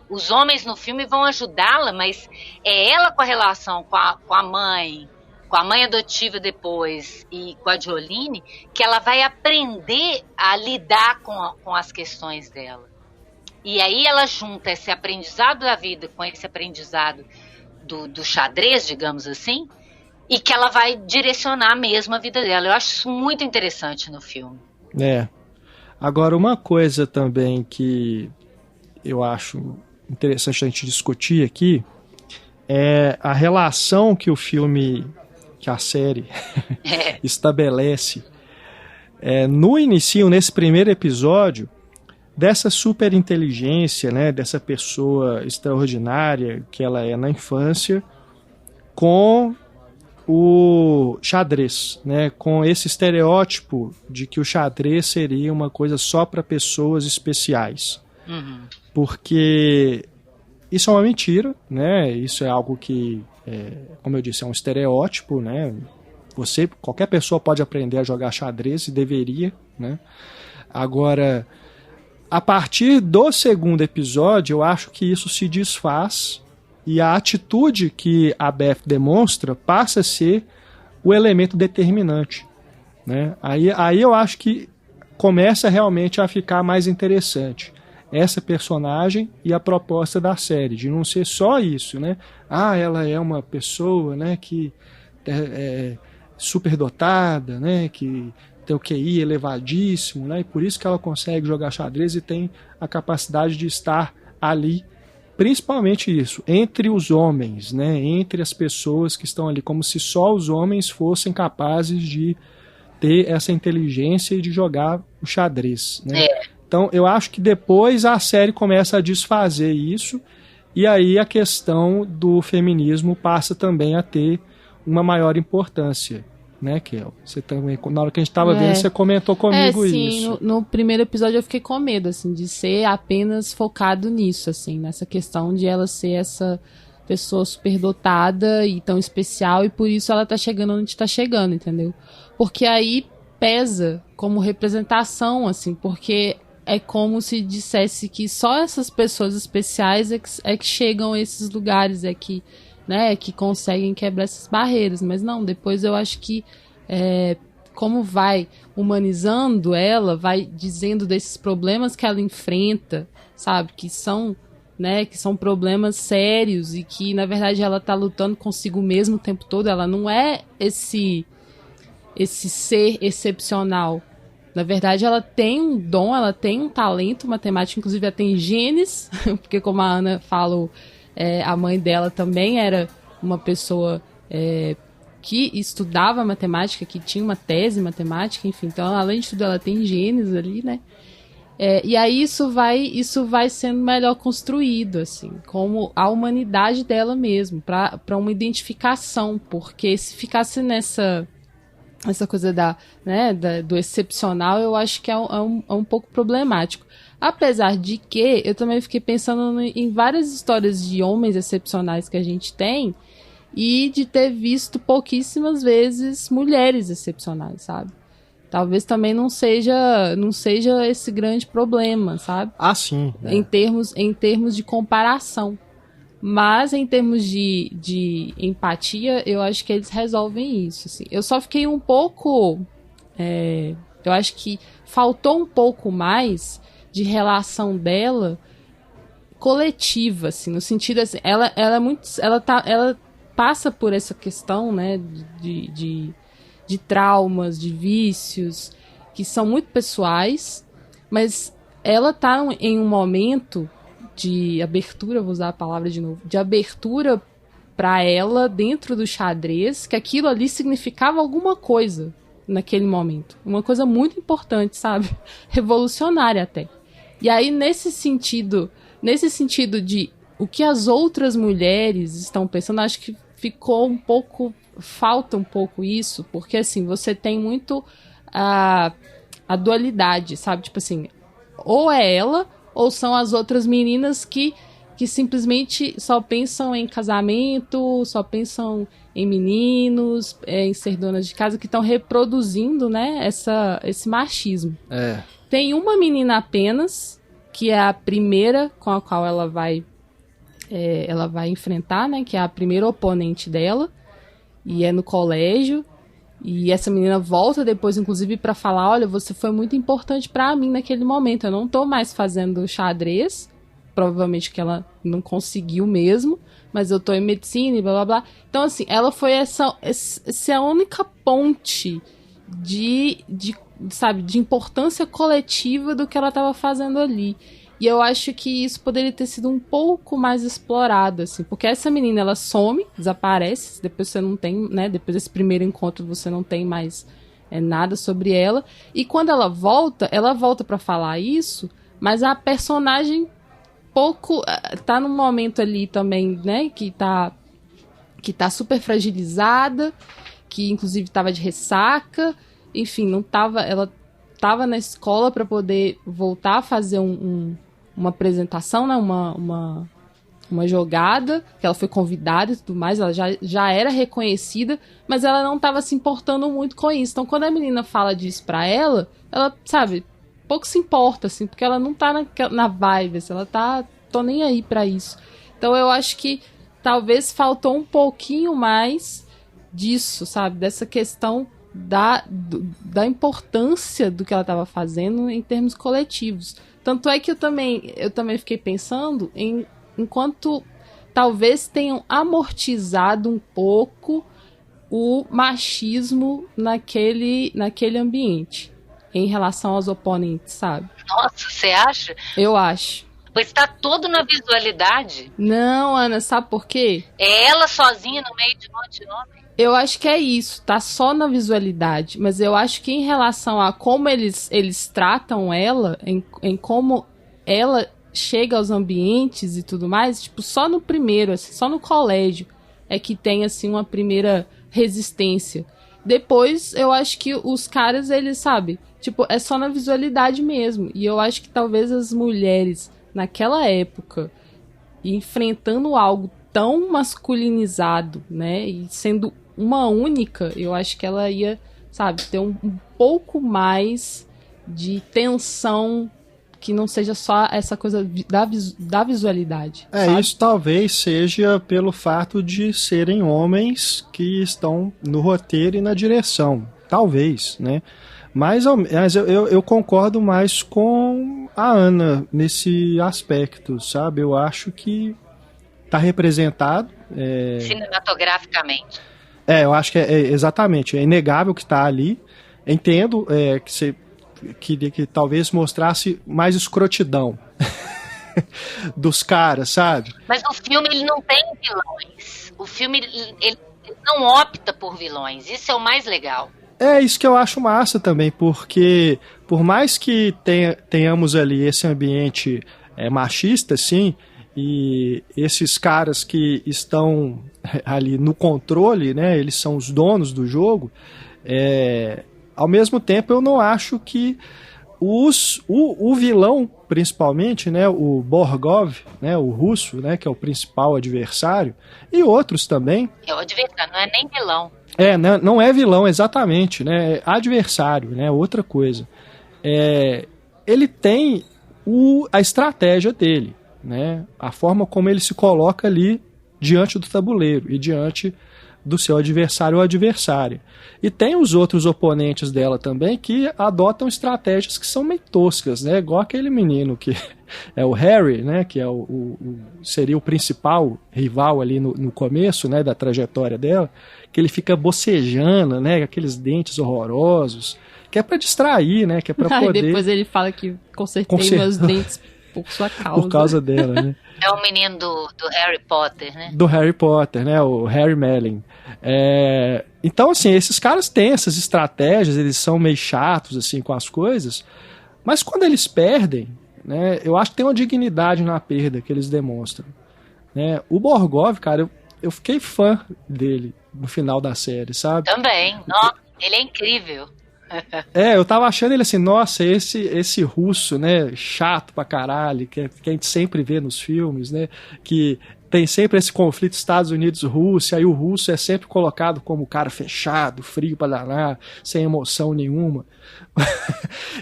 Os homens no filme vão ajudá-la, mas é ela com a relação com a mãe adotiva depois e com a Jolene, que ela vai aprender a lidar com as questões dela. E aí ela junta esse aprendizado da vida com esse aprendizado do xadrez, digamos assim, e que ela vai direcionar mesmo a vida dela. Eu acho isso muito interessante no filme. Agora, uma coisa também que eu acho interessante a gente discutir aqui é a relação que o filme, que a série estabelece no início, nesse primeiro episódio, dessa superinteligência, né, dessa pessoa extraordinária que ela é na infância, com o xadrez, né, com esse estereótipo de que o xadrez seria uma coisa só para pessoas especiais. Uhum. Porque isso é uma mentira, né? Isso é algo que, como eu disse, é um estereótipo, né? Qualquer pessoa pode aprender a jogar xadrez e deveria, né? Agora, a partir do segundo episódio, eu acho que isso se desfaz e a atitude que a Beth demonstra passa a ser o elemento determinante, né? Aí eu acho que começa realmente a ficar mais interessante essa personagem e a proposta da série, de não ser só isso, né? Ela é uma pessoa, né, que é superdotada, né, que tem o QI elevadíssimo, né, e por isso que ela consegue jogar xadrez e tem a capacidade de estar ali, principalmente isso, entre os homens, né, entre as pessoas que estão ali, como se só os homens fossem capazes de ter essa inteligência e de jogar o xadrez, né? Então eu acho que depois a série começa a desfazer isso e aí a questão do feminismo passa também a ter uma maior importância, né, Kel? Você também, na hora que a gente estava vendo, você comentou comigo isso. No primeiro episódio eu fiquei com medo, assim, de ser apenas focado nisso, assim, nessa questão de ela ser essa pessoa superdotada e tão especial e por isso ela tá chegando onde tá chegando, entendeu? Porque aí pesa como representação, assim, porque é como se dissesse que só essas pessoas especiais é que chegam a esses lugares, que conseguem quebrar essas barreiras. Mas não, depois eu acho que como vai humanizando ela, vai dizendo desses problemas que ela enfrenta, sabe? Que são problemas sérios e que, na verdade, ela tá lutando consigo mesma o tempo todo. Ela não é esse ser excepcional. Na verdade, ela tem um dom, ela tem um talento matemático, inclusive ela tem genes, porque como a Ana falou, a mãe dela também era uma pessoa que estudava matemática, que tinha uma tese em matemática, enfim. Então, além de tudo, ela tem genes ali, né? E aí isso vai sendo melhor construído, assim, como a humanidade dela mesmo, para uma identificação, porque se ficasse essa coisa do excepcional, eu acho que é um pouco problemático. Apesar de que eu também fiquei pensando em várias histórias de homens excepcionais que a gente tem e de ter visto pouquíssimas vezes mulheres excepcionais, sabe? Talvez também não seja esse grande problema, sabe? Ah, sim. Em termos de comparação. Mas em termos de empatia, eu acho que eles resolvem isso. Assim. Eu só fiquei um pouco... eu acho que faltou um pouco mais de relação dela coletiva, assim, no sentido assim, ela passa por essa questão, né, de traumas, de vícios, que são muito pessoais, mas ela tá em um momento de abertura, vou usar a palavra de novo, de abertura para ela dentro do xadrez, que aquilo ali significava alguma coisa naquele momento. Uma coisa muito importante, sabe? Revolucionária até. E aí, nesse sentido de o que as outras mulheres estão pensando, acho que falta um pouco isso, porque assim, você tem muito a dualidade, sabe? Tipo assim, ou é ela, ou são as outras meninas que simplesmente só pensam em casamento, só pensam em meninos, em ser donas de casa, que estão reproduzindo, né, esse machismo. Tem uma menina apenas, que é a primeira com a qual ela vai enfrentar, né, que é a primeira oponente dela, e é no colégio. E essa menina volta depois, inclusive, pra falar, olha, você foi muito importante pra mim naquele momento. Eu não tô mais fazendo xadrez. Provavelmente que ela não conseguiu mesmo. Mas eu tô em medicina e blá, blá, blá. Então, assim, ela foi essa única ponte de importância coletiva do que ela tava fazendo ali. E eu acho que isso poderia ter sido um pouco mais explorado, assim, porque essa menina, ela some, desaparece, depois você não tem, né, depois desse primeiro encontro você não tem mais nada sobre ela, e quando ela volta pra falar isso, mas a personagem tá num momento ali também, né, que tá super fragilizada, que inclusive tava de ressaca, enfim, ela tava na escola para poder voltar a fazer uma apresentação, né, uma jogada, que ela foi convidada e tudo mais, ela já era reconhecida, mas ela não estava se importando muito com isso. Então, quando a menina fala disso pra ela, sabe, pouco se importa, assim, porque ela não tá na vibe, assim, ela tô nem aí pra isso. Então, eu acho que talvez faltou um pouquinho mais disso, sabe, dessa questão da importância do que ela estava fazendo em termos coletivos. Tanto é que eu também fiquei pensando enquanto talvez tenham amortizado um pouco o machismo naquele ambiente, em relação aos oponentes, sabe? Nossa, você acha? Eu acho. Pois tá todo na visualidade. Não, Ana, sabe por quê? É ela sozinha no meio de um monte de homem? Eu acho que é isso, tá só na visualidade, mas eu acho que em relação a como eles tratam ela, em como ela chega aos ambientes e tudo mais, tipo, só no primeiro, assim, só no colégio é que tem, assim, uma primeira resistência. Depois, eu acho que os caras, eles, sabe, tipo, é só na visualidade mesmo, e eu acho que talvez as mulheres, naquela época, enfrentando algo tão masculinizado, né, e sendo uma única, eu acho que ela ia, sabe, ter um pouco mais de tensão, que não seja só essa coisa da visualidade. Sabe? Isso talvez seja pelo fato de serem homens que estão no roteiro e na direção. talvez, né? Mas eu concordo mais com a Ana nesse aspecto, sabe? Eu acho que tá representado. Cinematograficamente. Eu acho que exatamente, é inegável que tá ali. Entendo que você queria que talvez mostrasse mais escrotidão dos caras, sabe? Mas o filme, ele não tem vilões. O filme, ele não opta por vilões. Isso é o mais legal. É isso que eu acho massa também, porque por mais que tenhamos ali esse ambiente machista, sim, e esses caras que estão ali no controle, né, eles são os donos do jogo, ao mesmo tempo eu não acho que o vilão, principalmente, né, o Borgov, né, o russo, né, que é o principal adversário, e outros também. É o adversário, não é nem vilão. Não é vilão, exatamente, né? É adversário, né? Outra coisa. Ele tem a estratégia dele, né? A forma como ele se coloca ali diante do tabuleiro e diante do seu adversário ou adversária. E tem os outros oponentes dela também que adotam estratégias que são meio toscas, né? Igual aquele menino que é o Harry, né? Que é seria o principal rival ali no começo, né? Da trajetória dela, que ele fica bocejando, né? Aqueles dentes horrorosos, que é pra distrair, né? Que é pra poder... depois ele fala que consertei meus dentes por sua causa. Por causa dela, né? É o menino do Harry Potter, né? Do Harry Potter, né? O Harry Melling. Então, assim, esses caras têm essas estratégias, eles são meio chatos, assim, com as coisas, mas quando eles perdem, né? Eu acho que tem uma dignidade na perda que eles demonstram, né? O Borgov, cara, eu fiquei fã dele no final da série, sabe? Também. Nossa, ele é incrível. Eu tava achando ele assim, nossa, esse russo, né, chato pra caralho, que a gente sempre vê nos filmes, né, que tem sempre esse conflito Estados Unidos-Rússia, aí o russo é sempre colocado como cara fechado, frio pra danar, sem emoção nenhuma.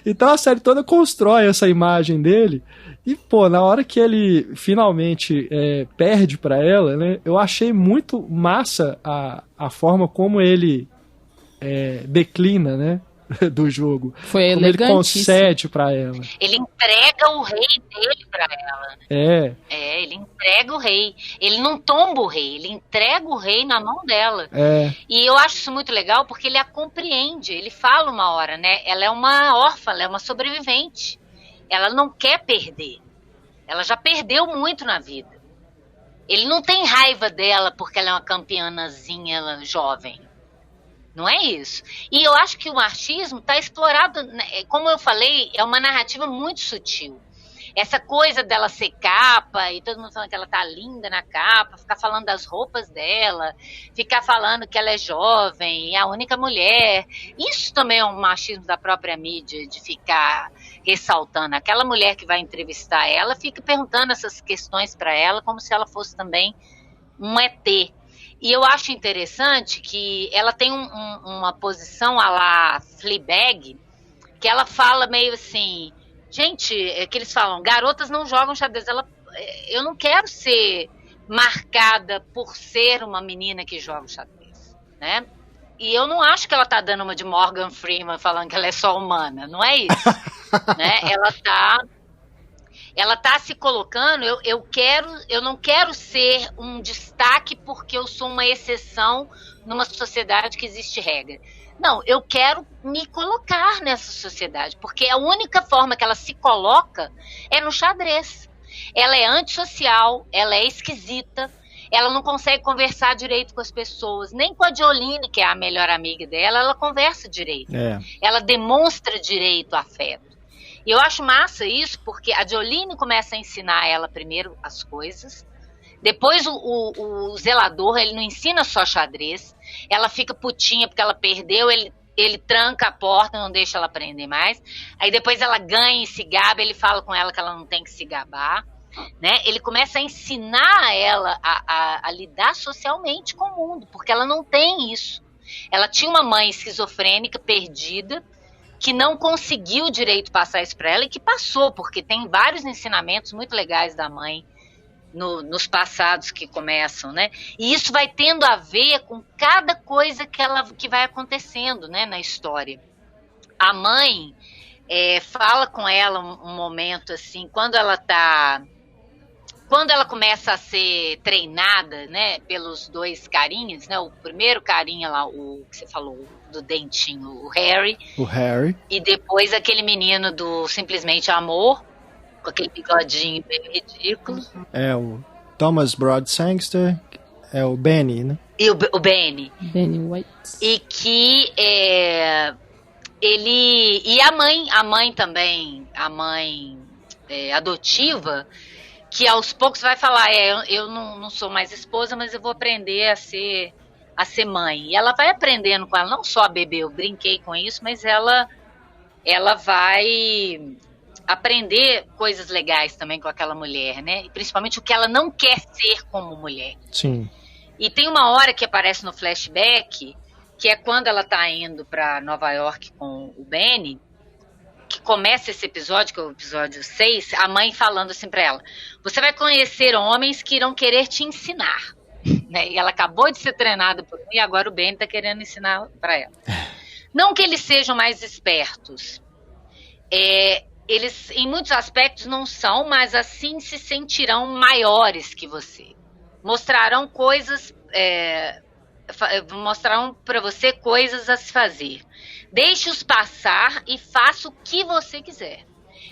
Então a série toda constrói essa imagem dele, e pô, na hora que ele finalmente perde pra ela, né, eu achei muito massa a forma como ele declina, né, do jogo. Foi como ele concede pra ela. Ele entrega o rei dele pra ela. Ele entrega o rei. Ele não tomba o rei, ele entrega o rei na mão dela. E eu acho isso muito legal porque ele a compreende. Ele fala uma hora, né? Ela é uma órfã, ela é uma sobrevivente. Ela não quer perder. Ela já perdeu muito na vida. Ele não tem raiva dela porque ela é uma campeãzinha jovem. Não é isso. E eu acho que o machismo está explorado, como eu falei, é uma narrativa muito sutil. Essa coisa dela ser capa, e todo mundo falando que ela tá linda na capa, ficar falando das roupas dela, ficar falando que ela é jovem, é a única mulher. Isso também é um machismo da própria mídia, de ficar ressaltando. Aquela mulher que vai entrevistar ela fica perguntando essas questões para ela, como se ela fosse também um ET. E eu acho interessante que ela tem uma posição à la Fleabag, que ela fala meio assim, gente, que eles falam, garotas não jogam xadrez. Eu não quero ser marcada por ser uma menina que joga xadrez, né? E eu não acho que ela tá dando uma de Morgan Freeman falando que ela é só humana, não é isso, né? Ela tá se colocando, eu não quero ser um destaque porque eu sou uma exceção numa sociedade que existe regra. Não, eu quero me colocar nessa sociedade, porque a única forma que ela se coloca é no xadrez. Ela é antissocial, ela é esquisita, ela não consegue conversar direito com as pessoas, nem com a Jolene, que é a melhor amiga dela, ela conversa direito. Ela demonstra direito afeto. E eu acho massa isso, porque a Jolene começa a ensinar ela primeiro as coisas, depois o zelador, ele não ensina só xadrez, ela fica putinha porque ela perdeu, ele tranca a porta, não deixa ela aprender mais, aí depois ela ganha e se gaba, ele fala com ela que ela não tem que se gabar, né? Ele começa a ensinar ela a lidar socialmente com o mundo, porque ela não tem isso. Ela tinha uma mãe esquizofrênica, perdida, que não conseguiu direito passar isso para ela e que passou, porque tem vários ensinamentos muito legais da mãe nos passados que começam, né? E isso vai tendo a ver com cada coisa que vai acontecendo, né, na história. A mãe fala com ela um momento assim, quando ela começa a ser treinada, né, pelos dois carinhas, né, o primeiro carinha lá, o que você falou, do dentinho, o Harry, e depois aquele menino do Simplesmente Amor, com aquele bigodinho bem ridículo. É o Thomas Brod Sangster, é o Benny, né? E o Benny. Benny White. E que ele... E a mãe também, a mãe adotiva, que aos poucos vai falar, eu não sou mais esposa, mas eu vou aprender a ser mãe. E ela vai aprendendo com ela, não só a beber, eu brinquei com isso, mas ela vai aprender coisas legais também com aquela mulher, né? E principalmente o que ela não quer ser como mulher. Sim. E tem uma hora que aparece no flashback, que é quando ela tá indo para Nova York com o Benny, que começa esse episódio, que é o episódio 6, a mãe falando assim pra ela, você vai conhecer homens que irão querer te ensinar. Né? E ela acabou de ser treinada por mim, e agora o Benny tá querendo ensinar pra ela. Não que eles sejam mais espertos. Eles, em muitos aspectos, não são, mas assim se sentirão maiores que você. Mostrarão coisas, mostrarão para você coisas a se fazer. Deixe-os passar e faça o que você quiser.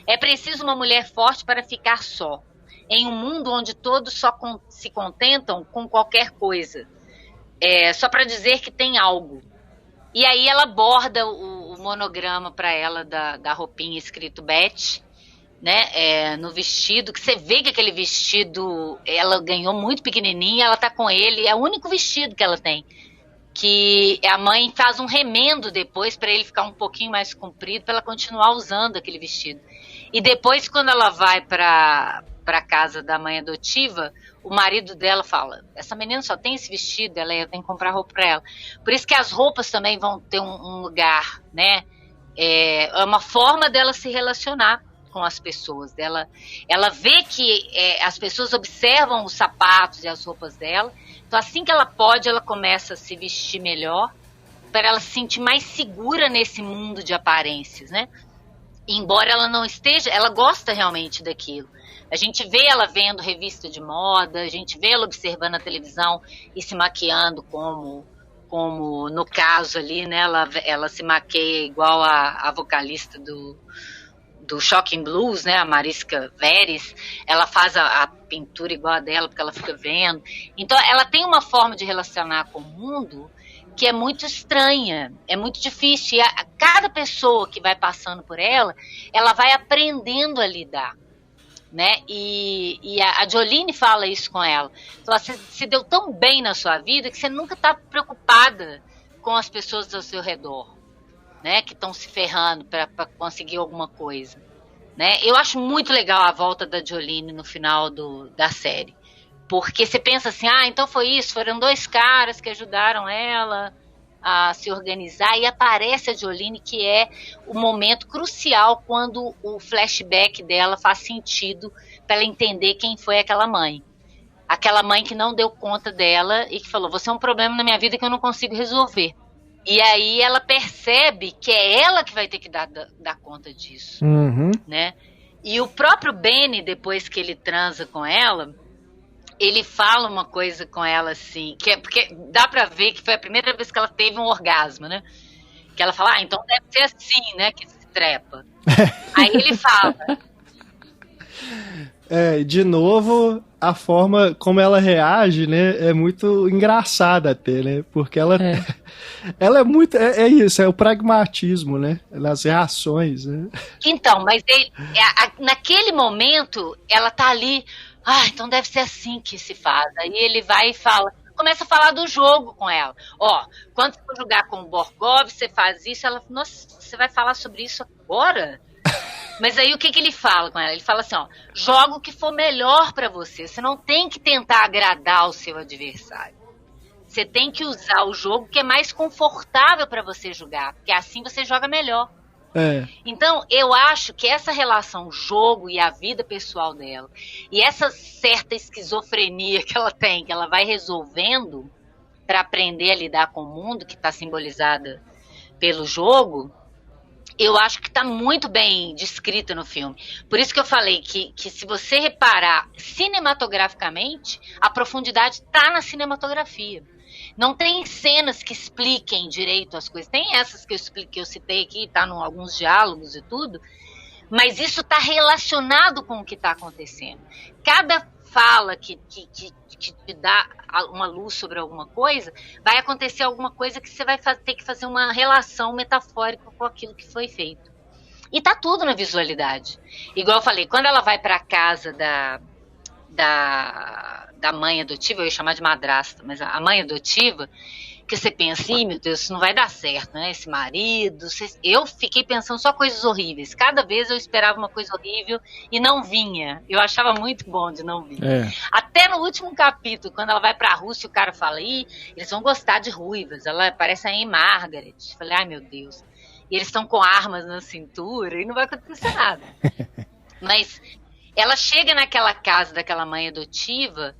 É preciso uma mulher forte para ficar só, em um mundo onde todos só se contentam com qualquer coisa, só para dizer que tem algo. E aí ela borda o monograma para ela da roupinha escrito Beth, né, no vestido, que você vê que aquele vestido ela ganhou muito pequenininho, ela tá com ele, é o único vestido que ela tem, que a mãe faz um remendo depois para ele ficar um pouquinho mais comprido, para ela continuar usando aquele vestido. E depois, quando ela vai para casa da mãe adotiva, o marido dela fala, essa menina só tem esse vestido, ela tem que comprar roupa para ela. Por isso que as roupas também vão ter um lugar, né? É uma forma dela se relacionar com as pessoas. Ela vê que as pessoas observam os sapatos e as roupas dela. Então, assim que ela pode, ela começa a se vestir melhor para ela se sentir mais segura nesse mundo de aparências, né? E, embora ela não esteja, ela gosta realmente daquilo. A gente vê ela vendo revista de moda, a gente vê ela observando a televisão e se maquiando como no caso ali, né? Ela se maquia igual a vocalista do Shocking Blues, né, a Mariska Veres, ela faz a pintura igual a dela, porque ela fica vendo. Então, ela tem uma forma de relacionar com o mundo que é muito estranha, é muito difícil. E cada pessoa que vai passando por ela vai aprendendo a lidar, né? E a Jolene fala isso com ela. Fala, você se deu tão bem na sua vida que você nunca está preocupada com as pessoas ao seu redor, né, que estão se ferrando para conseguir alguma coisa, né? Eu acho muito legal a volta da Jolene no final da série, porque você pensa assim, então foi isso, foram dois caras que ajudaram ela a se organizar, e aparece a Jolene, que é o momento crucial quando o flashback dela faz sentido para ela entender quem foi aquela mãe que não deu conta dela e que falou, você é um problema na minha vida que eu não consigo resolver. E aí ela percebe que é ela que vai ter que dar conta disso, né? E o próprio Benny, depois que ele transa com ela, ele fala uma coisa com ela assim, porque dá pra ver que foi a primeira vez que ela teve um orgasmo, né? Que ela fala, então deve ser assim, né, que se trepa. Aí ele fala... de novo, a forma como ela reage, né, é muito engraçada até, né, porque ela é muito, isso, é o pragmatismo, né, nas reações, né. Então, mas naquele momento, ela tá ali, então deve ser assim que se faz, aí ele vai e começa a falar do jogo com ela, quando você for jogar com o Borgov, você faz isso, ela, nossa, você vai falar sobre isso agora? Mas aí o que ele fala com ela? Ele fala assim, joga o que for melhor pra você. Você não tem que tentar agradar o seu adversário. Você tem que usar o jogo que é mais confortável pra você jogar, porque assim você joga melhor. Então, eu acho que essa relação jogo e a vida pessoal dela, e essa certa esquizofrenia que ela tem, que ela vai resolvendo para aprender a lidar com o mundo, que está simbolizada pelo jogo, eu acho que está muito bem descrita no filme. Por isso que eu falei que se você reparar cinematograficamente, a profundidade está na cinematografia. Não tem cenas que expliquem direito as coisas. Tem essas que eu citei aqui, tá em alguns diálogos e tudo, mas isso está relacionado com o que está acontecendo. Cada fala que te dá uma luz sobre alguma coisa, vai acontecer alguma coisa que você vai ter que fazer uma relação metafórica com aquilo que foi feito. E tá tudo na visualidade. Igual eu falei, quando ela vai para a casa da mãe adotiva, eu ia chamar de madrasta, mas a mãe adotiva, que você pensa, meu Deus, isso não vai dar certo, né? Esse marido, eu fiquei pensando só coisas horríveis. Cada vez eu esperava uma coisa horrível e não vinha. Eu achava muito bom de não vir. Até no último capítulo, quando ela vai pra Rússia, o cara fala, eles vão gostar de ruivas, ela parece a Anne Margaret. Eu falei, ai meu Deus. E eles estão com armas na cintura e não vai acontecer nada. Mas ela chega naquela casa daquela mãe adotiva,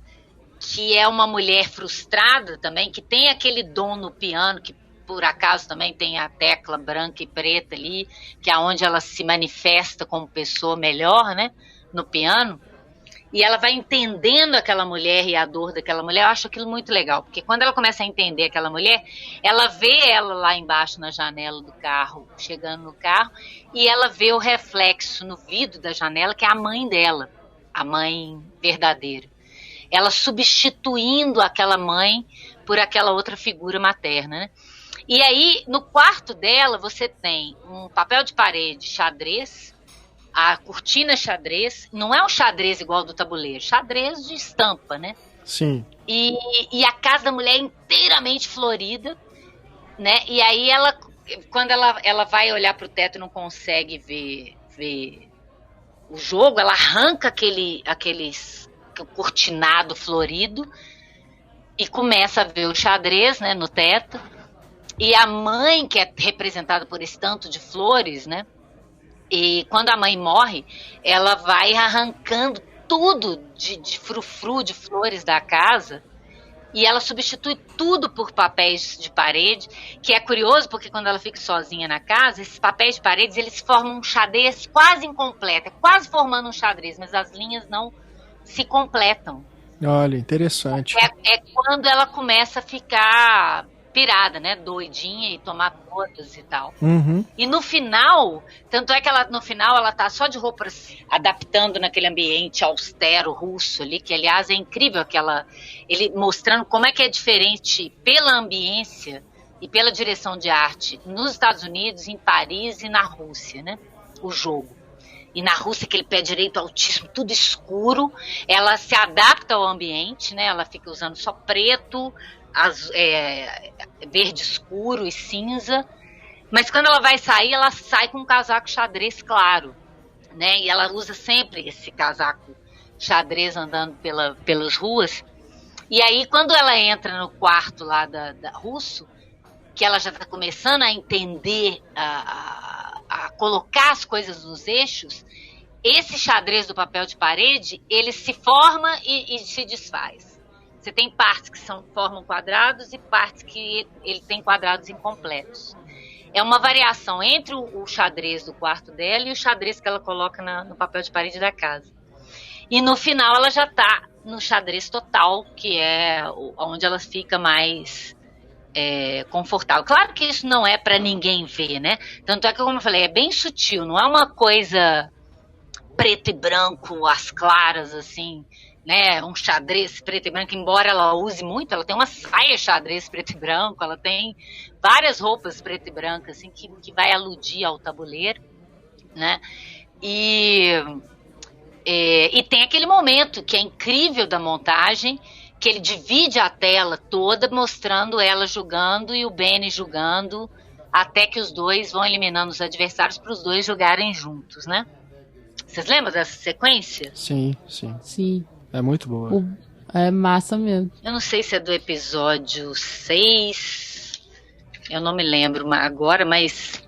que é uma mulher frustrada também, que tem aquele dom no piano, que por acaso também tem a tecla branca e preta ali, que é onde ela se manifesta como pessoa melhor, né, no piano. E ela vai entendendo aquela mulher e a dor daquela mulher. Eu acho aquilo muito legal, porque quando ela começa a entender aquela mulher, ela vê ela lá embaixo na janela do carro, chegando no carro, e ela vê o reflexo no vidro da janela, que é a mãe dela, a mãe verdadeira. Ela substituindo aquela mãe por aquela outra figura materna, né? E aí, no quarto dela, você tem um papel de parede xadrez, a cortina xadrez, não é um xadrez igual do tabuleiro, xadrez de estampa, né? Sim. E a casa da mulher é inteiramente florida, né? E aí, quando ela vai olhar para o teto e não consegue ver o jogo, ela arranca aqueles cortinado florido e começa a ver o xadrez, né, no teto, e a mãe, que é representada por esse tanto de flores, né, e quando a mãe morre, ela vai arrancando tudo de frufru de flores da casa, e ela substitui tudo por papéis de parede, que é curioso porque quando ela fica sozinha na casa, esses papéis de paredes, eles formam um xadrez quase incompleto, quase formando um xadrez, mas as linhas não se completam. Olha, interessante. É quando ela começa a ficar pirada, né? Doidinha e tomar todas e tal. Uhum. E no final, tanto é que no final ela tá só de roupas adaptando naquele ambiente austero russo ali, que aliás é incrível ele mostrando como é que é diferente pela ambiência e pela direção de arte nos Estados Unidos, em Paris e na Rússia, né? O jogo. E na Rússia, aquele pé direito altíssimo, tudo escuro, ela se adapta ao ambiente, né? Ela fica usando só preto, verde escuro e cinza. Mas quando ela vai sair, ela sai com um casaco xadrez claro, né? E ela usa sempre esse casaco xadrez andando pelas ruas. E aí, quando ela entra no quarto lá da russo, que ela já está começando a entender, a colocar as coisas nos eixos, esse xadrez do papel de parede, ele se forma e se desfaz. Você tem partes que formam quadrados e partes que ele tem quadrados incompletos. É uma variação entre o xadrez do quarto dela e o xadrez que ela coloca no papel de parede da casa. E no final ela já está no xadrez total, que é onde ela fica mais confortável. Claro que isso não é para ninguém ver, né? Tanto é que, como eu falei, é bem sutil, não é uma coisa preto e branco, as claras, assim, né? Um xadrez preto e branco, embora ela use muito, ela tem uma saia xadrez preto e branco, ela tem várias roupas preto e branco, assim, que vai aludir ao tabuleiro, né? E tem aquele momento que é incrível da montagem, que ele divide a tela toda mostrando ela jogando e o Benny jogando, até que os dois vão eliminando os adversários para os dois jogarem juntos, né? Vocês lembram dessa sequência? Sim. É muito boa. É massa mesmo. Eu não sei se é do episódio 6, eu não me lembro agora, mas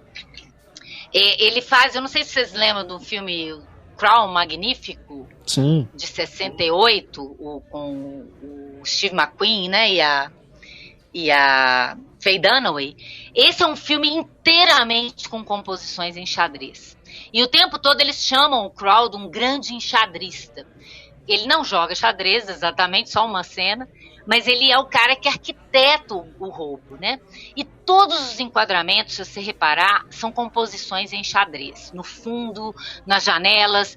Ele faz, eu não sei se vocês lembram do filme Crown Magnífico, Sim. de 68, com o Steve McQueen, né, e a Faye Dunaway. Esse é um filme inteiramente com composições em xadrez. E o tempo todo eles chamam o Crow de um grande enxadrista. Ele não joga xadrez exatamente, só uma cena, mas ele é o cara que arquiteta o roubo, né? E todos os enquadramentos, se você reparar, são composições em xadrez. No fundo, nas janelas,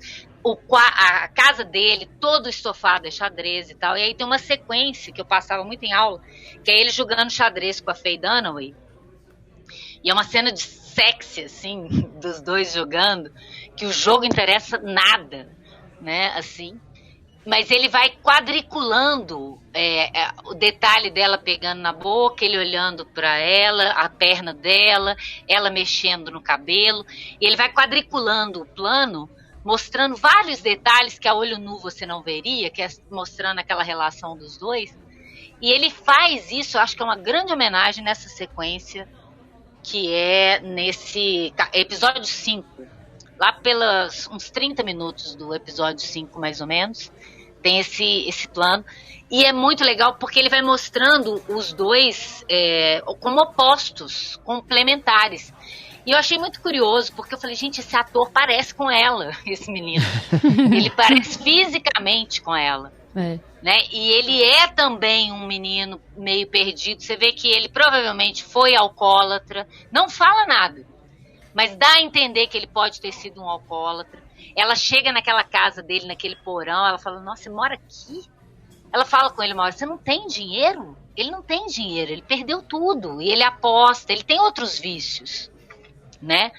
a casa dele, todo estofado é xadrez e tal. E aí tem uma sequência que eu passava muito em aula, que é ele jogando xadrez com a Faye Dunaway. E é uma cena de sexy, assim, dos dois jogando, que o jogo interessa nada, né, assim. Mas ele vai quadriculando o detalhe dela pegando na boca, ele olhando para ela, a perna dela, ela mexendo no cabelo. E ele vai quadriculando o plano, mostrando vários detalhes que a olho nu você não veria, que é mostrando aquela relação dos dois. E ele faz isso, eu acho que é uma grande homenagem nessa sequência, que é nesse episódio 5. Lá pelos uns 30 minutos do episódio 5, mais ou menos, tem esse plano. E é muito legal porque ele vai mostrando os dois como opostos, complementares. E eu achei muito curioso, porque eu falei, gente, esse ator parece com ela, esse menino. Ele parece fisicamente com ela. Né? E ele é também um menino meio perdido. Você vê que ele provavelmente foi alcoólatra. Não fala nada, mas dá a entender que ele pode ter sido um alcoólatra. Ela chega naquela casa dele, naquele porão, ela fala, nossa, você mora aqui? Ela fala com ele uma hora, você não tem dinheiro? Ele não tem dinheiro, ele perdeu tudo. E ele aposta, ele tem outros vícios, né?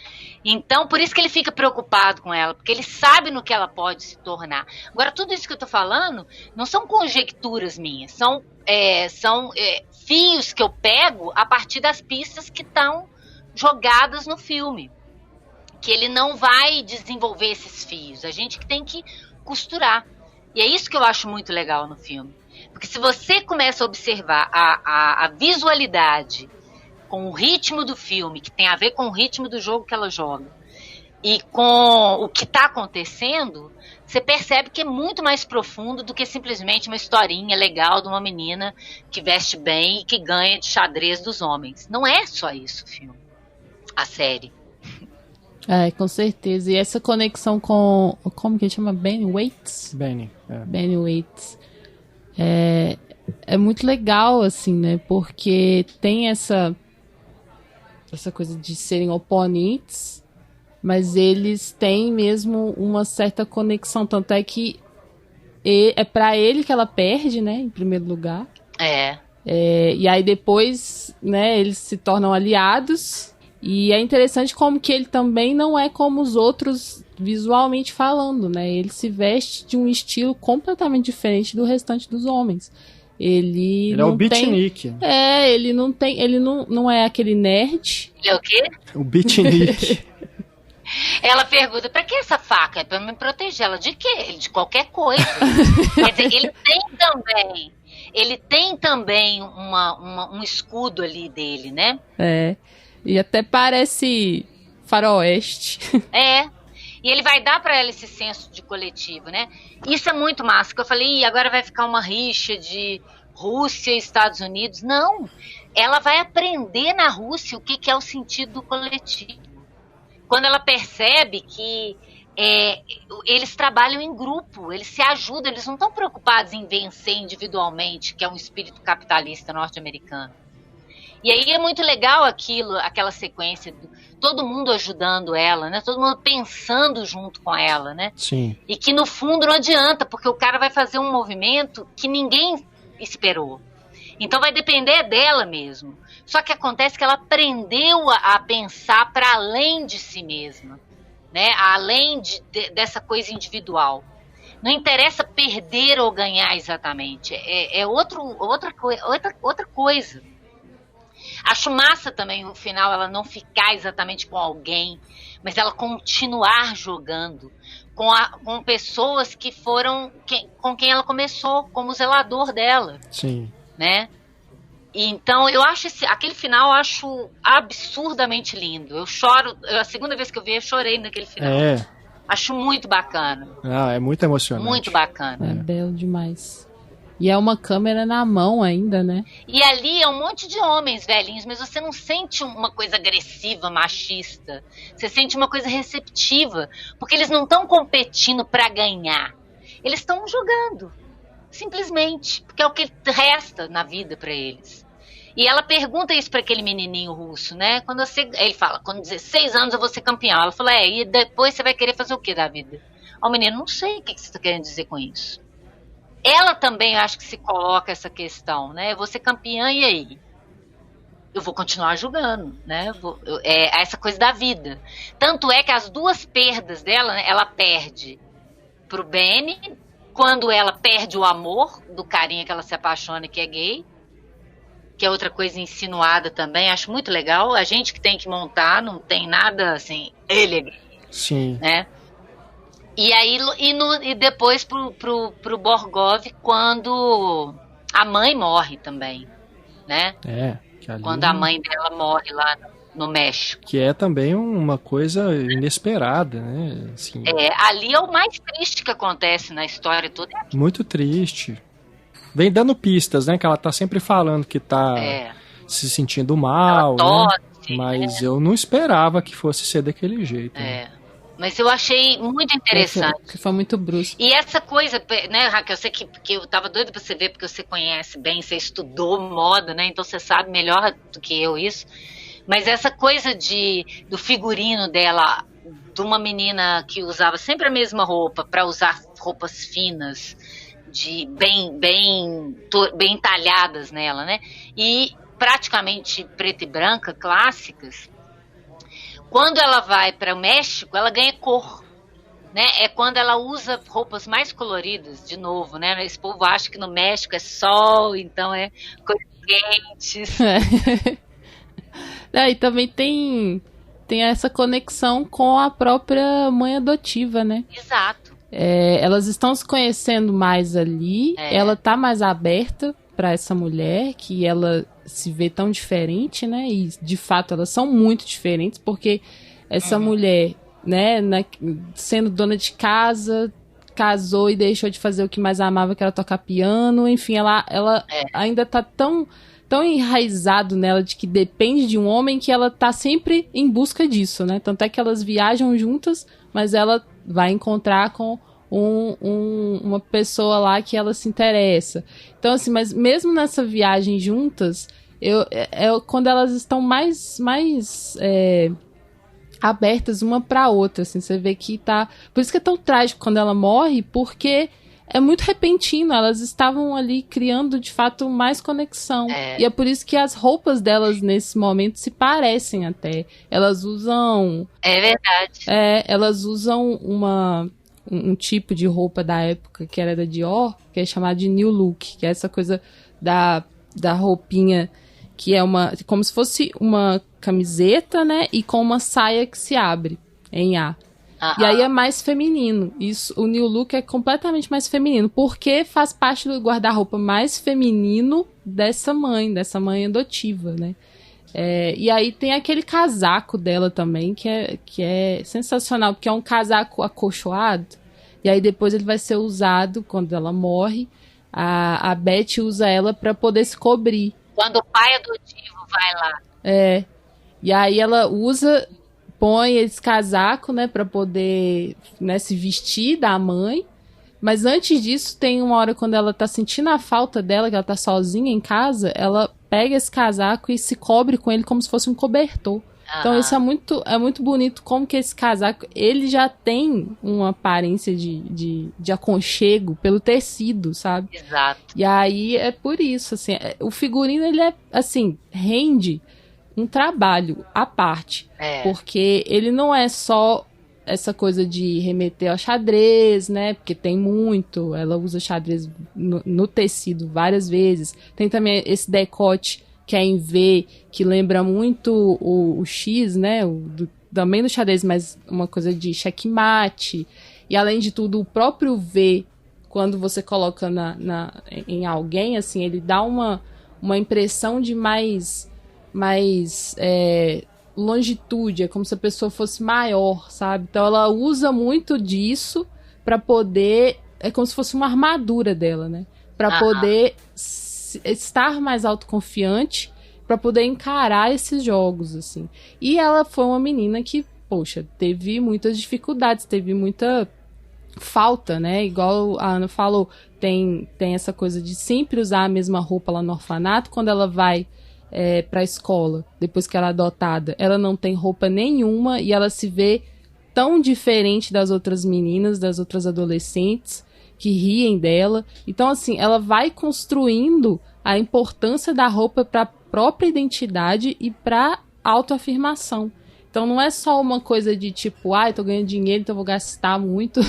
Então, por isso que ele fica preocupado com ela, porque ele sabe no que ela pode se tornar. Agora, tudo isso que eu tô falando não são conjecturas minhas, são fios que eu pego a partir das pistas que estão jogadas no filme. Que ele não vai desenvolver esses fios, a gente que tem que costurar. E é isso que eu acho muito legal no filme. Porque se você começa a observar a visualidade com o ritmo do filme, que tem a ver com o ritmo do jogo que ela joga, e com o que está acontecendo, você percebe que é muito mais profundo do que simplesmente uma historinha legal de uma menina que veste bem e que ganha de xadrez dos homens. Não é só isso o filme, a série. Com certeza. E essa conexão com... Como que ele chama? Benny Waits? Benny Waits. É muito legal, assim, né? Porque tem essa coisa de serem oponentes, mas eles têm mesmo uma certa conexão. Tanto é que é pra ele que ela perde, né? Em primeiro lugar. E aí depois, né? Eles se tornam aliados. E é interessante como que ele também não é como os outros visualmente falando, né? Ele se veste de um estilo completamente diferente do restante dos homens. Ele não é o beatnik. Ele não tem, ele não é aquele nerd. Ele é o quê? O beatnik. Ela pergunta, pra que essa faca? É pra me proteger. Ela de quê? De qualquer coisa. Quer dizer, ele tem também um escudo ali dele, né? E até parece faroeste. E ele vai dar pra ela esse senso de coletivo, né? Isso é muito massa, que eu falei, agora vai ficar uma rixa de Rússia e Estados Unidos. Não, ela vai aprender na Rússia o que é o sentido do coletivo. Quando ela percebe que eles trabalham em grupo, eles se ajudam, eles não estão preocupados em vencer individualmente, que é um espírito capitalista norte-americano. E aí é muito legal aquela sequência, todo mundo ajudando ela, né? Todo mundo pensando junto com ela, né? Sim. E que no fundo não adianta, porque o cara vai fazer um movimento que ninguém esperou. Então vai depender dela mesmo. Só que acontece que ela aprendeu a pensar para além de si mesma, né? Além dessa coisa individual. Não interessa perder ou ganhar exatamente. É outra coisa. Acho massa também no final ela não ficar exatamente com alguém, mas ela continuar jogando com pessoas que foram com quem ela começou, como o zelador dela. Sim. Né? Então, eu acho aquele final eu acho absurdamente lindo. Eu choro, a segunda vez que eu vi, eu chorei naquele final. Acho muito bacana. É muito emocionante. Muito bacana. É belo demais. E é uma câmera na mão ainda, né? E ali é um monte de homens velhinhos, mas você não sente uma coisa agressiva, machista. Você sente uma coisa receptiva, porque eles não estão competindo para ganhar. Eles estão jogando, simplesmente, porque é o que resta na vida para eles. E ela pergunta isso para aquele menininho russo, né? Ele fala, com 16 anos eu vou ser campeão. Ela fala, e depois você vai querer fazer o que da vida? O menino, não sei o que você está querendo dizer com isso. Ela também acho que se coloca essa questão, né? Eu vou ser campeã e aí? Eu vou continuar jogando, né? Essa coisa da vida. Tanto é que as duas perdas dela, né, ela perde pro Benny, quando ela perde o amor do carinha que ela se apaixona, que é gay, que é outra coisa insinuada também, acho muito legal. A gente que tem que montar, não tem nada assim, ele é gay. Sim. Né? E aí, e depois pro Borgov, quando a mãe morre também, né? Quando a mãe dela morre lá no México. Que é também uma coisa inesperada, né? Assim, ali é o mais triste que acontece na história toda. Muito triste. Vem dando pistas, né? Que ela tá sempre falando que tá se sentindo mal, tosse, né? Mas eu não esperava que fosse ser daquele jeito. Né? Mas eu achei muito interessante. Que foi muito brusco. E essa coisa, né, Raquel, eu sei que eu tava doida pra você ver, porque você conhece bem, você estudou moda, né? Então você sabe melhor do que eu isso. Mas essa coisa do figurino dela, de uma menina que usava sempre a mesma roupa, para usar roupas finas, bem entalhadas nela, né? E praticamente preta e branca, clássicas. Quando ela vai para o México, ela ganha cor, né? É quando ela usa roupas mais coloridas, de novo, né? Esse povo acha que no México é sol, então é coisas quentes. E também tem essa conexão com a própria mãe adotiva, né? Exato. Elas estão se conhecendo mais ali, ela tá mais aberta para essa mulher, que ela se vê tão diferente, né? E de fato elas são muito diferentes, porque essa mulher, né, sendo dona de casa, casou e deixou de fazer o que mais amava, que era tocar piano. Enfim, ela ainda tá tão enraizado nela de que depende de um homem, que ela tá sempre em busca disso, né? Tanto é que elas viajam juntas, mas ela vai encontrar com uma pessoa lá que ela se interessa. Então, assim, mas mesmo nessa viagem juntas, quando elas estão mais abertas uma pra outra, assim, você vê que tá... Por isso que é tão trágico quando ela morre, porque é muito repentino, elas estavam ali criando, de fato, mais conexão. E é por isso que as roupas delas, nesse momento, se parecem até. Elas usam... É verdade. Elas usam um tipo de roupa da época, que era da Dior, que é chamada de New Look, que é essa coisa da roupinha, que é como se fosse uma camiseta, né, e com uma saia que se abre em A. E aí é mais feminino. O New Look é completamente mais feminino, porque faz parte do guarda-roupa mais feminino dessa mãe adotiva, né? E aí tem aquele casaco dela também, que é sensacional, porque é um casaco acolchoado, e aí depois ele vai ser usado, quando ela morre, a Beth usa ela para poder se cobrir. Quando o pai adotivo vai lá. E aí ela põe esse casaco, né, para poder, né, se vestir da mãe. Mas antes disso, tem uma hora quando ela tá sentindo a falta dela, que ela tá sozinha em casa, ela pega esse casaco e se cobre com ele como se fosse um cobertor. Então isso é muito bonito, como que esse casaco, ele já tem uma aparência de aconchego pelo tecido, sabe? Exato. E aí é por isso, assim, o figurino, ele rende um trabalho à parte. Porque ele não é só essa coisa de remeter ao xadrez, né? Porque tem muito. Ela usa xadrez no tecido várias vezes. Tem também esse decote que é em V, que lembra muito o X, né? Também do xadrez, mas uma coisa de checkmate. E além de tudo, o próprio V, quando você coloca em alguém, assim, ele dá uma uma impressão de mais longitude, é como se a pessoa fosse maior, sabe? Então ela usa muito disso pra poder, é como se fosse uma armadura dela, né? Pra poder estar mais autoconfiante, pra poder encarar esses jogos, assim. E ela foi uma menina que, poxa, teve muitas dificuldades, teve muita falta, né? Igual a Ana falou, tem essa coisa de sempre usar a mesma roupa lá no orfanato. Quando ela vai pra escola, depois que ela é adotada, ela não tem roupa nenhuma e ela se vê tão diferente das outras meninas, das outras adolescentes que riem dela. Então, assim, ela vai construindo a importância da roupa para a própria identidade e para autoafirmação. Então não é só uma coisa de tipo, tô ganhando dinheiro, então vou gastar muito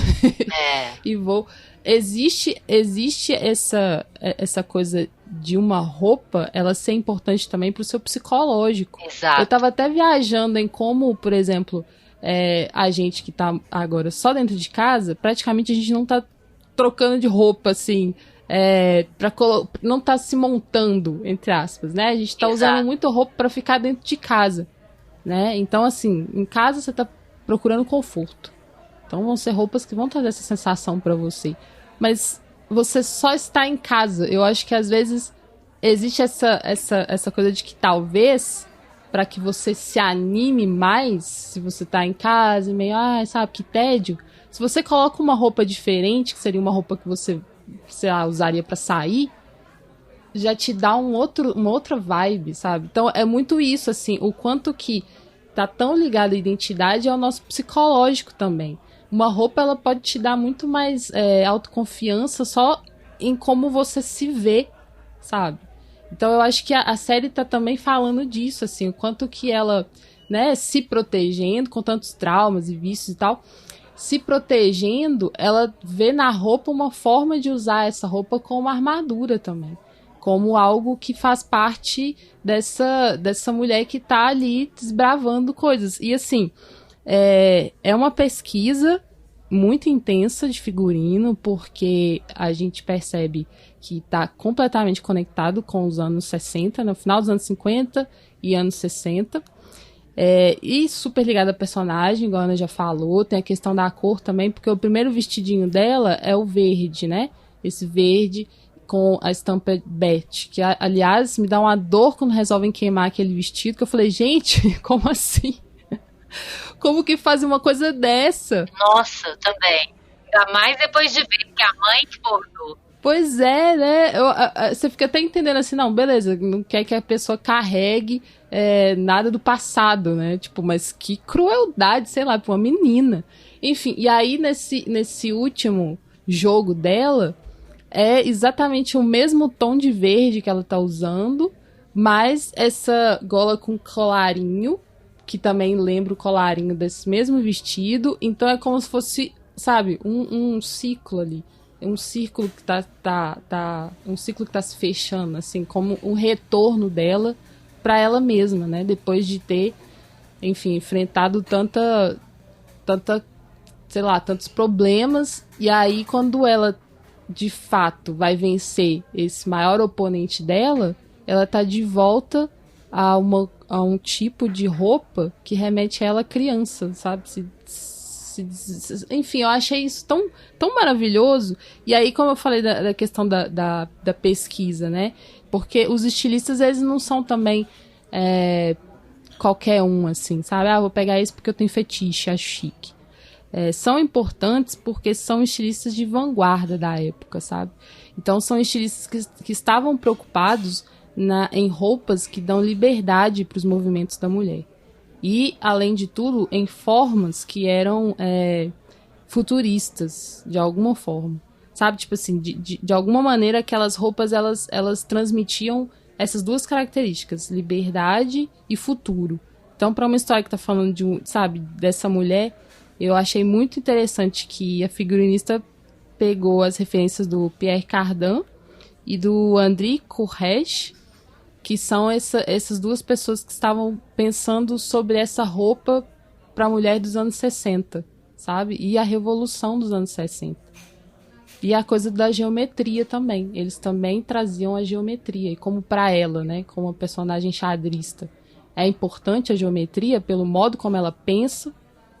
e vou... Existe essa coisa de uma roupa, ela ser importante também pro seu psicológico. Exato. Eu tava até viajando em como, por exemplo, a gente que tá agora só dentro de casa, praticamente a gente não tá trocando de roupa, assim, não tá se montando, entre aspas, né? A gente tá usando muito roupa pra ficar dentro de casa, né? Então, assim, em casa você tá procurando conforto. Então vão ser roupas que vão trazer essa sensação pra você. Mas você só está em casa. Eu acho que às vezes existe essa coisa de que talvez, para que você se anime mais, se você tá em casa e meio, sabe, que tédio. Se você coloca uma roupa diferente, que seria uma roupa que você, sei lá, usaria pra sair, já te dá uma outra vibe, sabe? Então é muito isso, assim, o quanto que tá tão ligado à identidade ao nosso psicológico também. Uma roupa, ela pode te dar muito mais autoconfiança só em como você se vê, sabe? Então eu acho que a série tá também falando disso, assim, o quanto que ela, né, se protegendo com tantos traumas e vícios e tal, se protegendo, ela vê na roupa uma forma de usar essa roupa como armadura também. Como algo que faz parte dessa mulher que tá ali desbravando coisas. E assim, é uma pesquisa muito intensa de figurino, porque a gente percebe que está completamente conectado com os anos 60, no final dos anos 50 e anos 60. E super ligada a personagem, igual a Ana já falou. Tem a questão da cor também, porque o primeiro vestidinho dela é o verde, né? Esse verde com a estampa Beth, que aliás me dá uma dor quando resolvem queimar aquele vestido, que eu falei, gente, como assim? Como que faz uma coisa dessa? Nossa, também. Ainda mais depois de ver que a mãe que bordou. Pois é, né? Você fica até entendendo assim, não, beleza, não quer que a pessoa carregue nada do passado, né? Tipo, mas que crueldade, sei lá, pra uma menina. Enfim, e aí nesse último jogo dela, é exatamente o mesmo tom de verde que ela tá usando, mas essa gola com colarinho, que também lembra o colarinho desse mesmo vestido. Então é como se fosse, sabe, um ciclo ali. Um círculo que um ciclo que tá se fechando, assim, como um retorno dela pra ela mesma, né? Depois de ter, enfim, enfrentado sei lá, tantos problemas. E aí, quando ela, de fato, vai vencer esse maior oponente dela, ela tá de volta a um tipo de roupa que remete a ela criança, sabe? Enfim, eu achei isso tão maravilhoso. E aí, como eu falei da questão da pesquisa, né? Porque os estilistas, eles não são também qualquer um, assim, sabe? Vou pegar esse porque eu tenho fetiche, acho chique. São importantes porque são estilistas de vanguarda da época, sabe? Então, são estilistas que estavam preocupados em roupas que dão liberdade para os movimentos da mulher. E, além de tudo, em formas que eram futuristas, de alguma forma. Sabe? Tipo assim, de alguma maneira, aquelas roupas, elas transmitiam essas duas características, liberdade e futuro. Então, para uma história que tá falando dessa mulher, eu achei muito interessante que a figurinista pegou as referências do Pierre Cardin e do André Courrèges, que são essas duas pessoas que estavam pensando sobre essa roupa para a mulher dos anos 60, sabe? E a revolução dos anos 60. E a coisa da geometria também. Eles também traziam a geometria. E como para ela, né, como uma personagem xadrista, é importante a geometria pelo modo como ela pensa,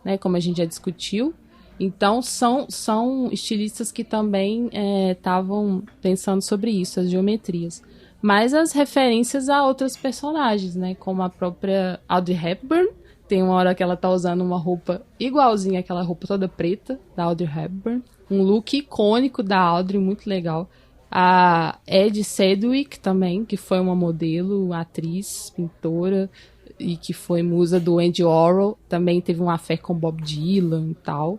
né, como a gente já discutiu. Então, são estilistas que também estavam pensando sobre isso, as geometrias. Mas as referências a outras personagens, né, como a própria Audrey Hepburn. Tem uma hora que ela tá usando uma roupa igualzinha àquela roupa toda preta da Audrey Hepburn. Um look icônico da Audrey, muito legal. A Edie Sedgwick também, que foi uma modelo, atriz, pintora, e que foi musa do Andy Warhol. Também teve uma fé com Bob Dylan e tal.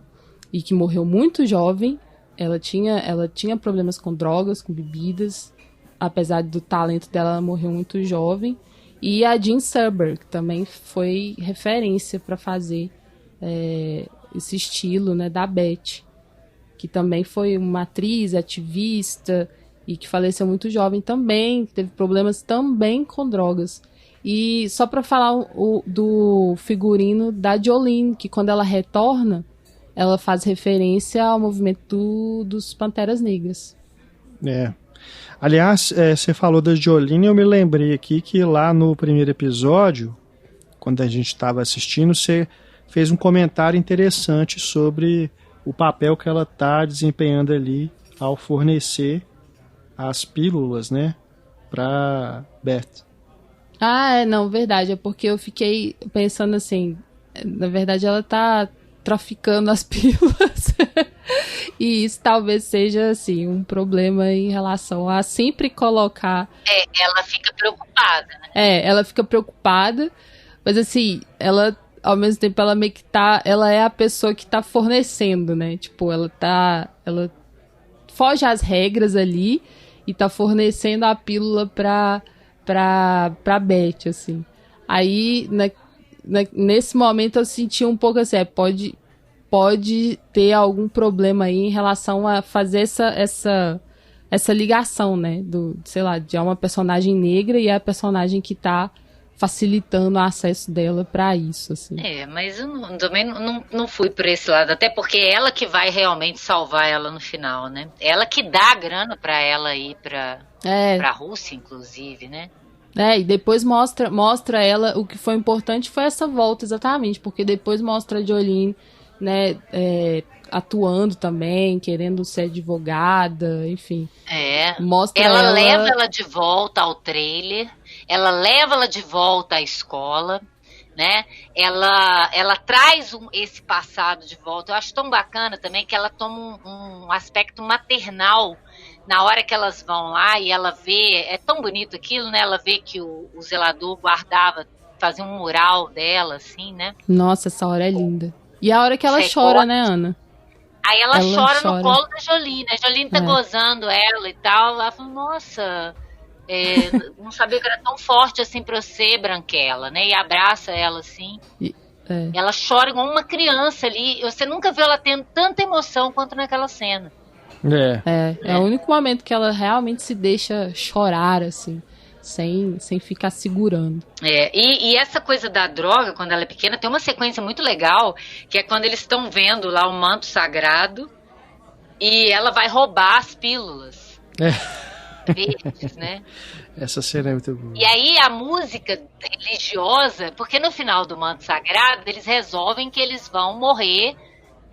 E que morreu muito jovem. Ela tinha problemas com drogas, com bebidas. Apesar do talento dela, ela morreu muito jovem. E a Jean Serber, que também foi referência para fazer esse estilo, né, da Beth. Que também foi uma atriz, ativista, e que faleceu muito jovem também, teve problemas também com drogas. E só para falar do figurino da Jolene, que quando ela retorna, ela faz referência ao movimento dos Panteras Negras. Aliás, você falou da Jolene, eu me lembrei aqui que lá no primeiro episódio, quando a gente estava assistindo, você fez um comentário interessante sobre o papel que ela está desempenhando ali ao fornecer as pílulas, né, para Beth. Não, verdade, é porque eu fiquei pensando assim, na verdade ela tá traficando as pílulas e isso talvez seja assim um problema em relação a sempre colocar. Ela fica preocupada, né? Ela fica preocupada, mas assim, ela ao mesmo tempo ela meio que ela é a pessoa que tá fornecendo, né? Tipo, ela foge às regras ali e tá fornecendo a pílula pra Beth, assim. Aí, nesse momento eu senti um pouco assim, pode ter algum problema aí em relação a fazer essa ligação, né? Sei lá, de uma personagem negra e a personagem que tá facilitando o acesso dela pra isso, assim. Mas eu também não fui por esse lado, até porque é ela que vai realmente salvar ela no final, né? Ela que dá a grana pra ela ir pra Rússia, inclusive, né? E depois mostra ela, o que foi importante foi essa volta, exatamente, porque depois mostra a Jolene, né, atuando também, querendo ser advogada, enfim. Mostra ela leva ela de volta ao trailer, ela leva ela de volta à escola, né? Ela traz esse passado de volta. Eu acho tão bacana também que ela toma um aspecto maternal na hora que elas vão lá e ela vê, é tão bonito aquilo, né? Ela vê que o zelador guardava, fazia um mural dela, assim, né? Nossa, essa hora é linda. E a hora que ela chora, né, Ana? Aí ela chora no colo da Jolene. A Jolene tá gozando ela e tal. Ela fala, nossa, não sabia que era tão forte assim pra você, Branquela, né? E abraça ela assim. Ela chora igual uma criança ali. Você nunca viu ela tendo tanta emoção quanto naquela cena. É o único momento que ela realmente se deixa chorar, assim, sem ficar segurando. E essa coisa da droga, quando ela é pequena, tem uma sequência muito legal, que é quando eles estão vendo lá o manto sagrado e ela vai roubar as pílulas verdes, né? Essa cena é muito boa. E aí a música religiosa, porque no final do manto sagrado eles resolvem que eles vão morrer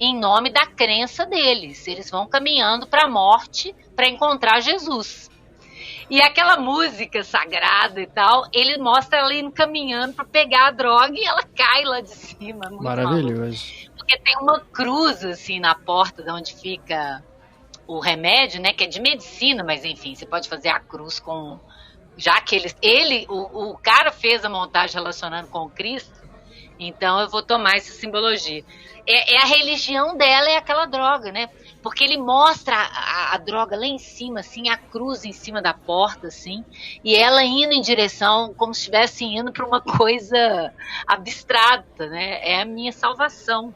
em nome da crença deles. Eles vão caminhando para a morte para encontrar Jesus. E aquela música sagrada e tal, ele mostra ela indo caminhando para pegar a droga e ela cai lá de cima. Muito maravilhoso. Maluco. Porque tem uma cruz assim na porta de onde fica o remédio, né? Que é de medicina, mas enfim, você pode fazer a cruz com... Já que o cara fez a montagem relacionando com o Cristo, então eu vou tomar essa simbologia. A religião dela é aquela droga, né? Porque ele mostra a droga lá em cima, assim, a cruz em cima da porta, assim, e ela indo em direção, como se estivesse indo para uma coisa abstrata, né? É a minha salvação.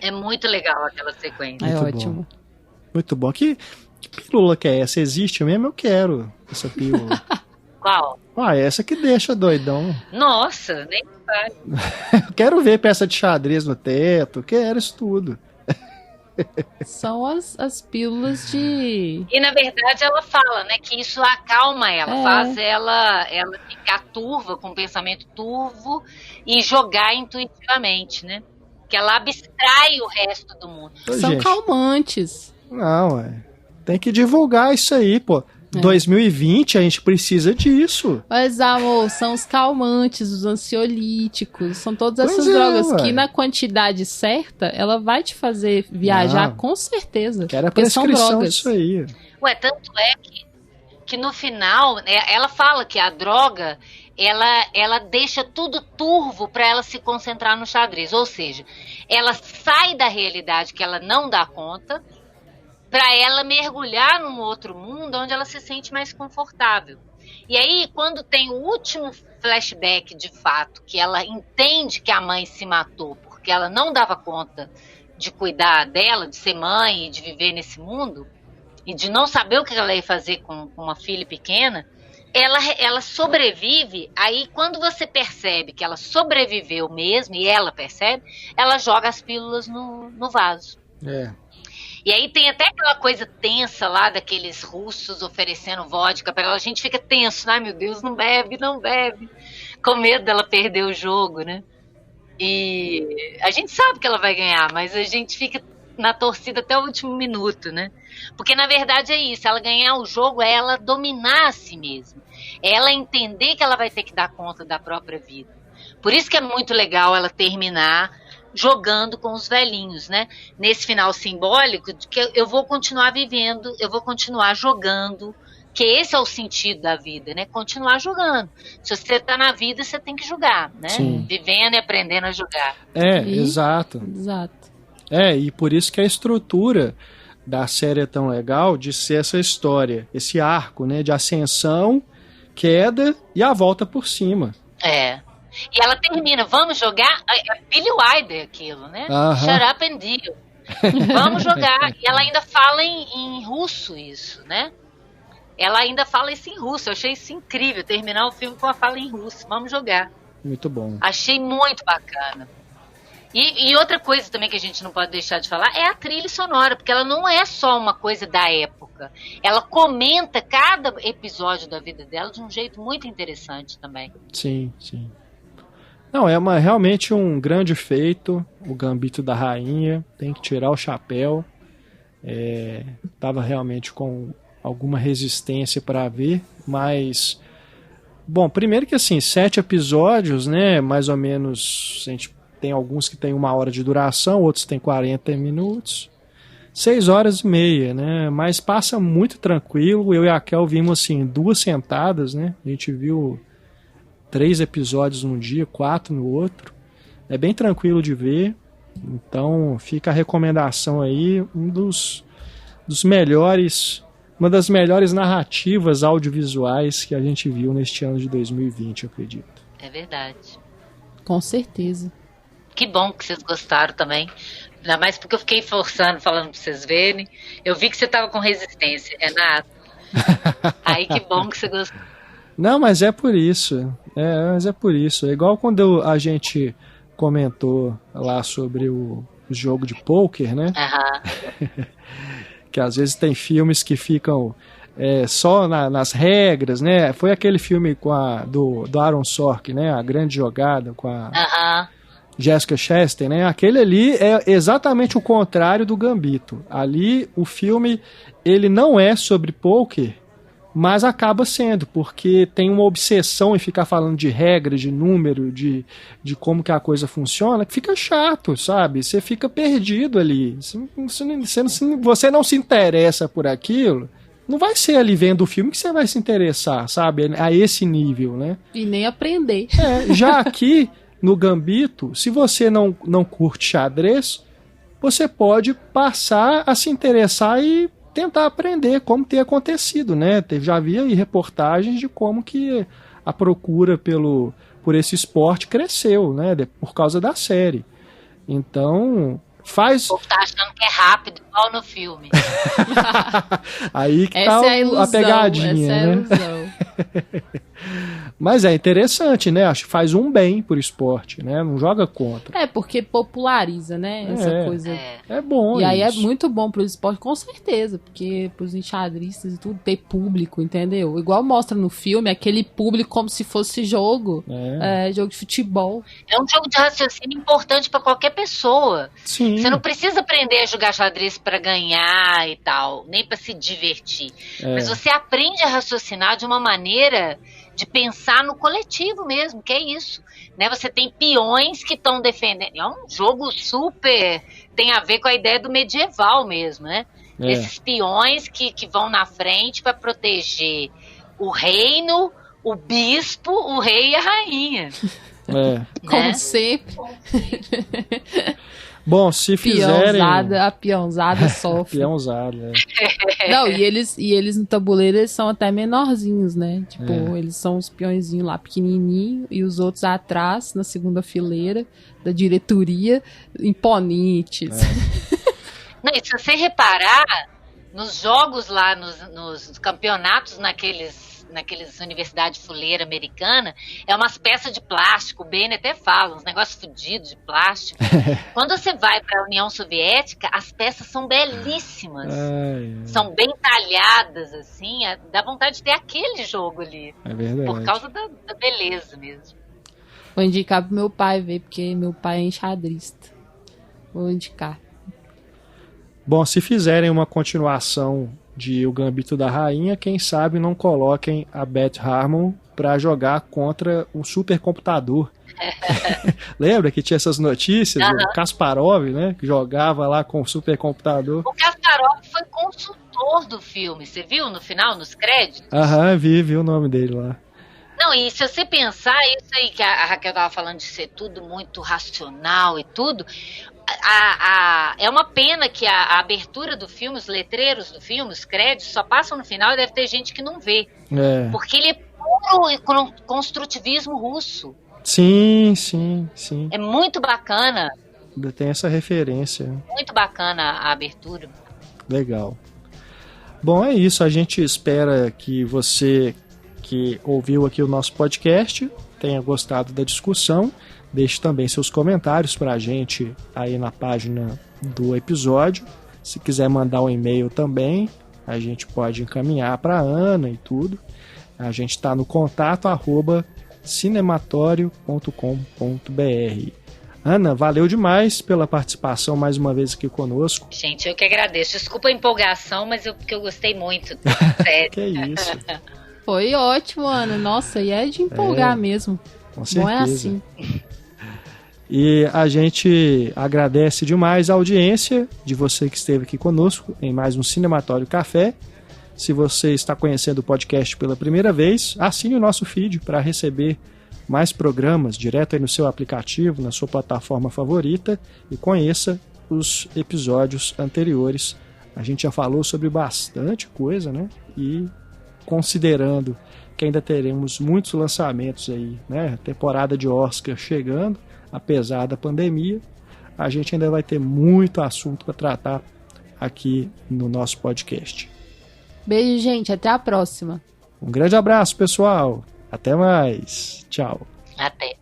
É muito legal aquela sequência. É ótimo. Muito bom. Que pílula que é essa? Existe mesmo? Eu quero essa pílula. Qual? Essa que deixa doidão. Nossa, nem faz. Eu quero ver peça de xadrez no teto, quero isso tudo. São as pílulas de... E na verdade ela fala, né, que isso acalma ela, faz ela ficar turva, com um pensamento turvo e jogar intuitivamente, né? Que ela abstrai o resto do mundo. São gente, calmantes. Não, tem que divulgar isso aí, pô. 2020 a gente precisa disso. Mas, amor, são os calmantes, os ansiolíticos, são todas essas drogas que na quantidade certa, ela vai te fazer viajar com certeza. Que era porque são prescrição drogas. disso aí. Ué, tanto é que no final, ela fala que a droga, ela deixa tudo turvo para ela se concentrar no xadrez. Ou seja, ela sai da realidade que ela não dá conta, para ela mergulhar num outro mundo onde ela se sente mais confortável. E aí, quando tem o último flashback de fato, que ela entende que a mãe se matou porque ela não dava conta de cuidar dela, de ser mãe e de viver nesse mundo, e de não saber o que ela ia fazer com uma filha pequena, ela sobrevive. Aí, quando você percebe que ela sobreviveu mesmo, e ela percebe, ela joga as pílulas no vaso. E aí tem até aquela coisa tensa lá daqueles russos oferecendo vodka para ela. A gente fica tenso, ai meu Deus, não bebe, com medo dela perder o jogo, né? E a gente sabe que ela vai ganhar, mas a gente fica na torcida até o último minuto, né? Porque na verdade é isso, ela ganhar o jogo é ela dominar a si mesma, é ela entender que ela vai ter que dar conta da própria vida. Por isso que é muito legal ela terminar jogando com os velhinhos, né? Nesse final simbólico de que eu vou continuar vivendo, eu vou continuar jogando, que esse é o sentido da vida, né? Continuar jogando. Se você tá na vida, você tem que jogar, né? Sim. Vivendo e aprendendo a jogar. Exato. E por isso que a estrutura da série é tão legal de ser essa história, esse arco, né? De ascensão, queda e a volta por cima. E ela termina, vamos jogar, é Billy Wilder aquilo, né? Shut up and deal. Vamos jogar. E ela ainda fala em russo isso, né? Ela ainda fala isso em russo. Eu achei isso incrível, terminar o filme com a fala em russo. Vamos jogar. Muito bom. Achei muito bacana. E outra coisa também que a gente não pode deixar de falar é a trilha sonora, porque ela não é só uma coisa da época. Ela comenta cada episódio da vida dela de um jeito muito interessante também. Sim. Não, realmente um grande feito, o Gambito da Rainha, tem que tirar o chapéu. Tava realmente com alguma resistência para ver, mas... Bom, primeiro que assim, 7 episódios, né, mais ou menos, a gente tem alguns que tem 1 hora de duração, outros tem 40 minutos, 6 horas e meia, né, mas passa muito tranquilo. Eu e a Kel vimos assim, 2 sentadas, né, a gente viu 3 episódios num dia, 4 no outro. É bem tranquilo de ver. Então fica a recomendação aí, uma das melhores narrativas audiovisuais que a gente viu neste ano de 2020, eu acredito. É verdade. Com certeza. Que bom que vocês gostaram também. Ainda mais porque eu fiquei forçando, falando pra vocês verem. Eu vi que você tava com resistência, Renato. Aí que bom que você gostou. Não, mas é por isso. É igual quando a gente comentou lá sobre o jogo de pôquer, né? Que às vezes tem filmes que ficam só nas regras, né? Foi aquele filme do Aaron Sorkin, né? A Grande Jogada com a Jessica Chastain, né? Aquele ali é exatamente o contrário do Gambito. Ali o filme ele não é sobre pôquer, mas acaba sendo, porque tem uma obsessão em ficar falando de regras, de número, de como que a coisa funciona, que fica chato, sabe? Você fica perdido ali. Você não se interessa por aquilo, não vai ser ali vendo o filme que você vai se interessar, sabe? A esse nível, né? E nem aprender. Já aqui, no Gambito, se você não curte xadrez, você pode passar a se interessar e tentar aprender como tem acontecido, né? Já havia aí reportagens de como que a procura por esse esporte cresceu, né? Por causa da série. Então, faz... O povo tá achando que é rápido, igual no filme. Aí que essa tá é a ilusão, a pegadinha, essa é a né? ilusão. Mas é interessante, né? Acho que faz um bem pro esporte, né? Não joga contra. É, porque populariza, né? Essa coisa. É bom E isso. aí é muito bom pro esporte, com certeza. Porque pros enxadristas e tudo, ter público, entendeu? Igual mostra no filme, aquele público como se fosse jogo. Jogo de futebol. É um jogo de raciocínio importante pra qualquer pessoa. Sim. Você não precisa aprender a jogar xadrez pra ganhar e tal, nem pra se divertir. Mas você aprende a raciocinar de uma maneira de pensar no coletivo mesmo, que é isso. Né? Você tem peões que estão defendendo. É um jogo super... Tem a ver com a ideia do medieval mesmo, né? Esses peões que vão na frente para proteger o reino, o bispo, o rei e a rainha. Como sempre. Bom, se fizerem... A peãozada sofre. Peãozada, Não, e eles no tabuleiro, eles são até menorzinhos, né? Tipo, eles são os peõezinhos lá pequenininhos e os outros atrás, na segunda fileira da diretoria, imponentes. Não, e se você reparar, nos jogos lá, nos campeonatos naqueles universidade fuleira americana, é umas peças de plástico, o Bene até fala, uns negócios fodidos de plástico. Quando você vai para a União Soviética, as peças são belíssimas. São bem talhadas, assim, dá vontade de ter aquele jogo ali. É verdade. Por causa da beleza mesmo. Vou indicar pro meu pai ver, porque meu pai é enxadrista. Vou indicar. Bom, se fizerem uma continuação de O Gambito da Rainha, quem sabe não coloquem a Beth Harmon para jogar contra um supercomputador. Lembra que tinha essas notícias? O Kasparov, né? Que jogava lá com o supercomputador. O Kasparov foi consultor do filme, você viu no final, nos créditos? Vi o nome dele lá. Não, e se você pensar, isso aí que a Raquel tava falando de ser tudo muito racional e tudo, é uma pena que a abertura do filme, os letreiros do filme, os créditos, só passam no final e deve ter gente que não vê. Porque ele é puro construtivismo russo. Sim. É muito bacana. Tem essa referência. Muito bacana a abertura. Legal. Bom, é isso. A gente espera que você que ouviu aqui o nosso podcast tenha gostado da discussão. Deixe também seus comentários para a gente aí na página do episódio. Se quiser mandar um e-mail também, a gente pode encaminhar para a Ana e tudo. A gente está no contato@cinematório.com.br. Ana, valeu demais pela participação mais uma vez aqui conosco. Gente, eu que agradeço. Desculpa a empolgação, mas porque eu gostei muito. Sério. Que isso. Foi ótimo, Ana. Nossa, e é de empolgar mesmo. Com certeza. Não é assim. E a gente agradece demais a audiência de você que esteve aqui conosco em mais um Cinematório Café. Se você está conhecendo o podcast pela primeira vez, assine o nosso feed para receber mais programas direto aí no seu aplicativo, na sua plataforma favorita, e conheça os episódios anteriores. A gente já falou sobre bastante coisa, né? E considerando que ainda teremos muitos lançamentos aí, né? Temporada de Oscar chegando, apesar da pandemia, a gente ainda vai ter muito assunto para tratar aqui no nosso podcast. Beijo, gente. Até a próxima. Um grande abraço, pessoal. Até mais. Tchau. Até.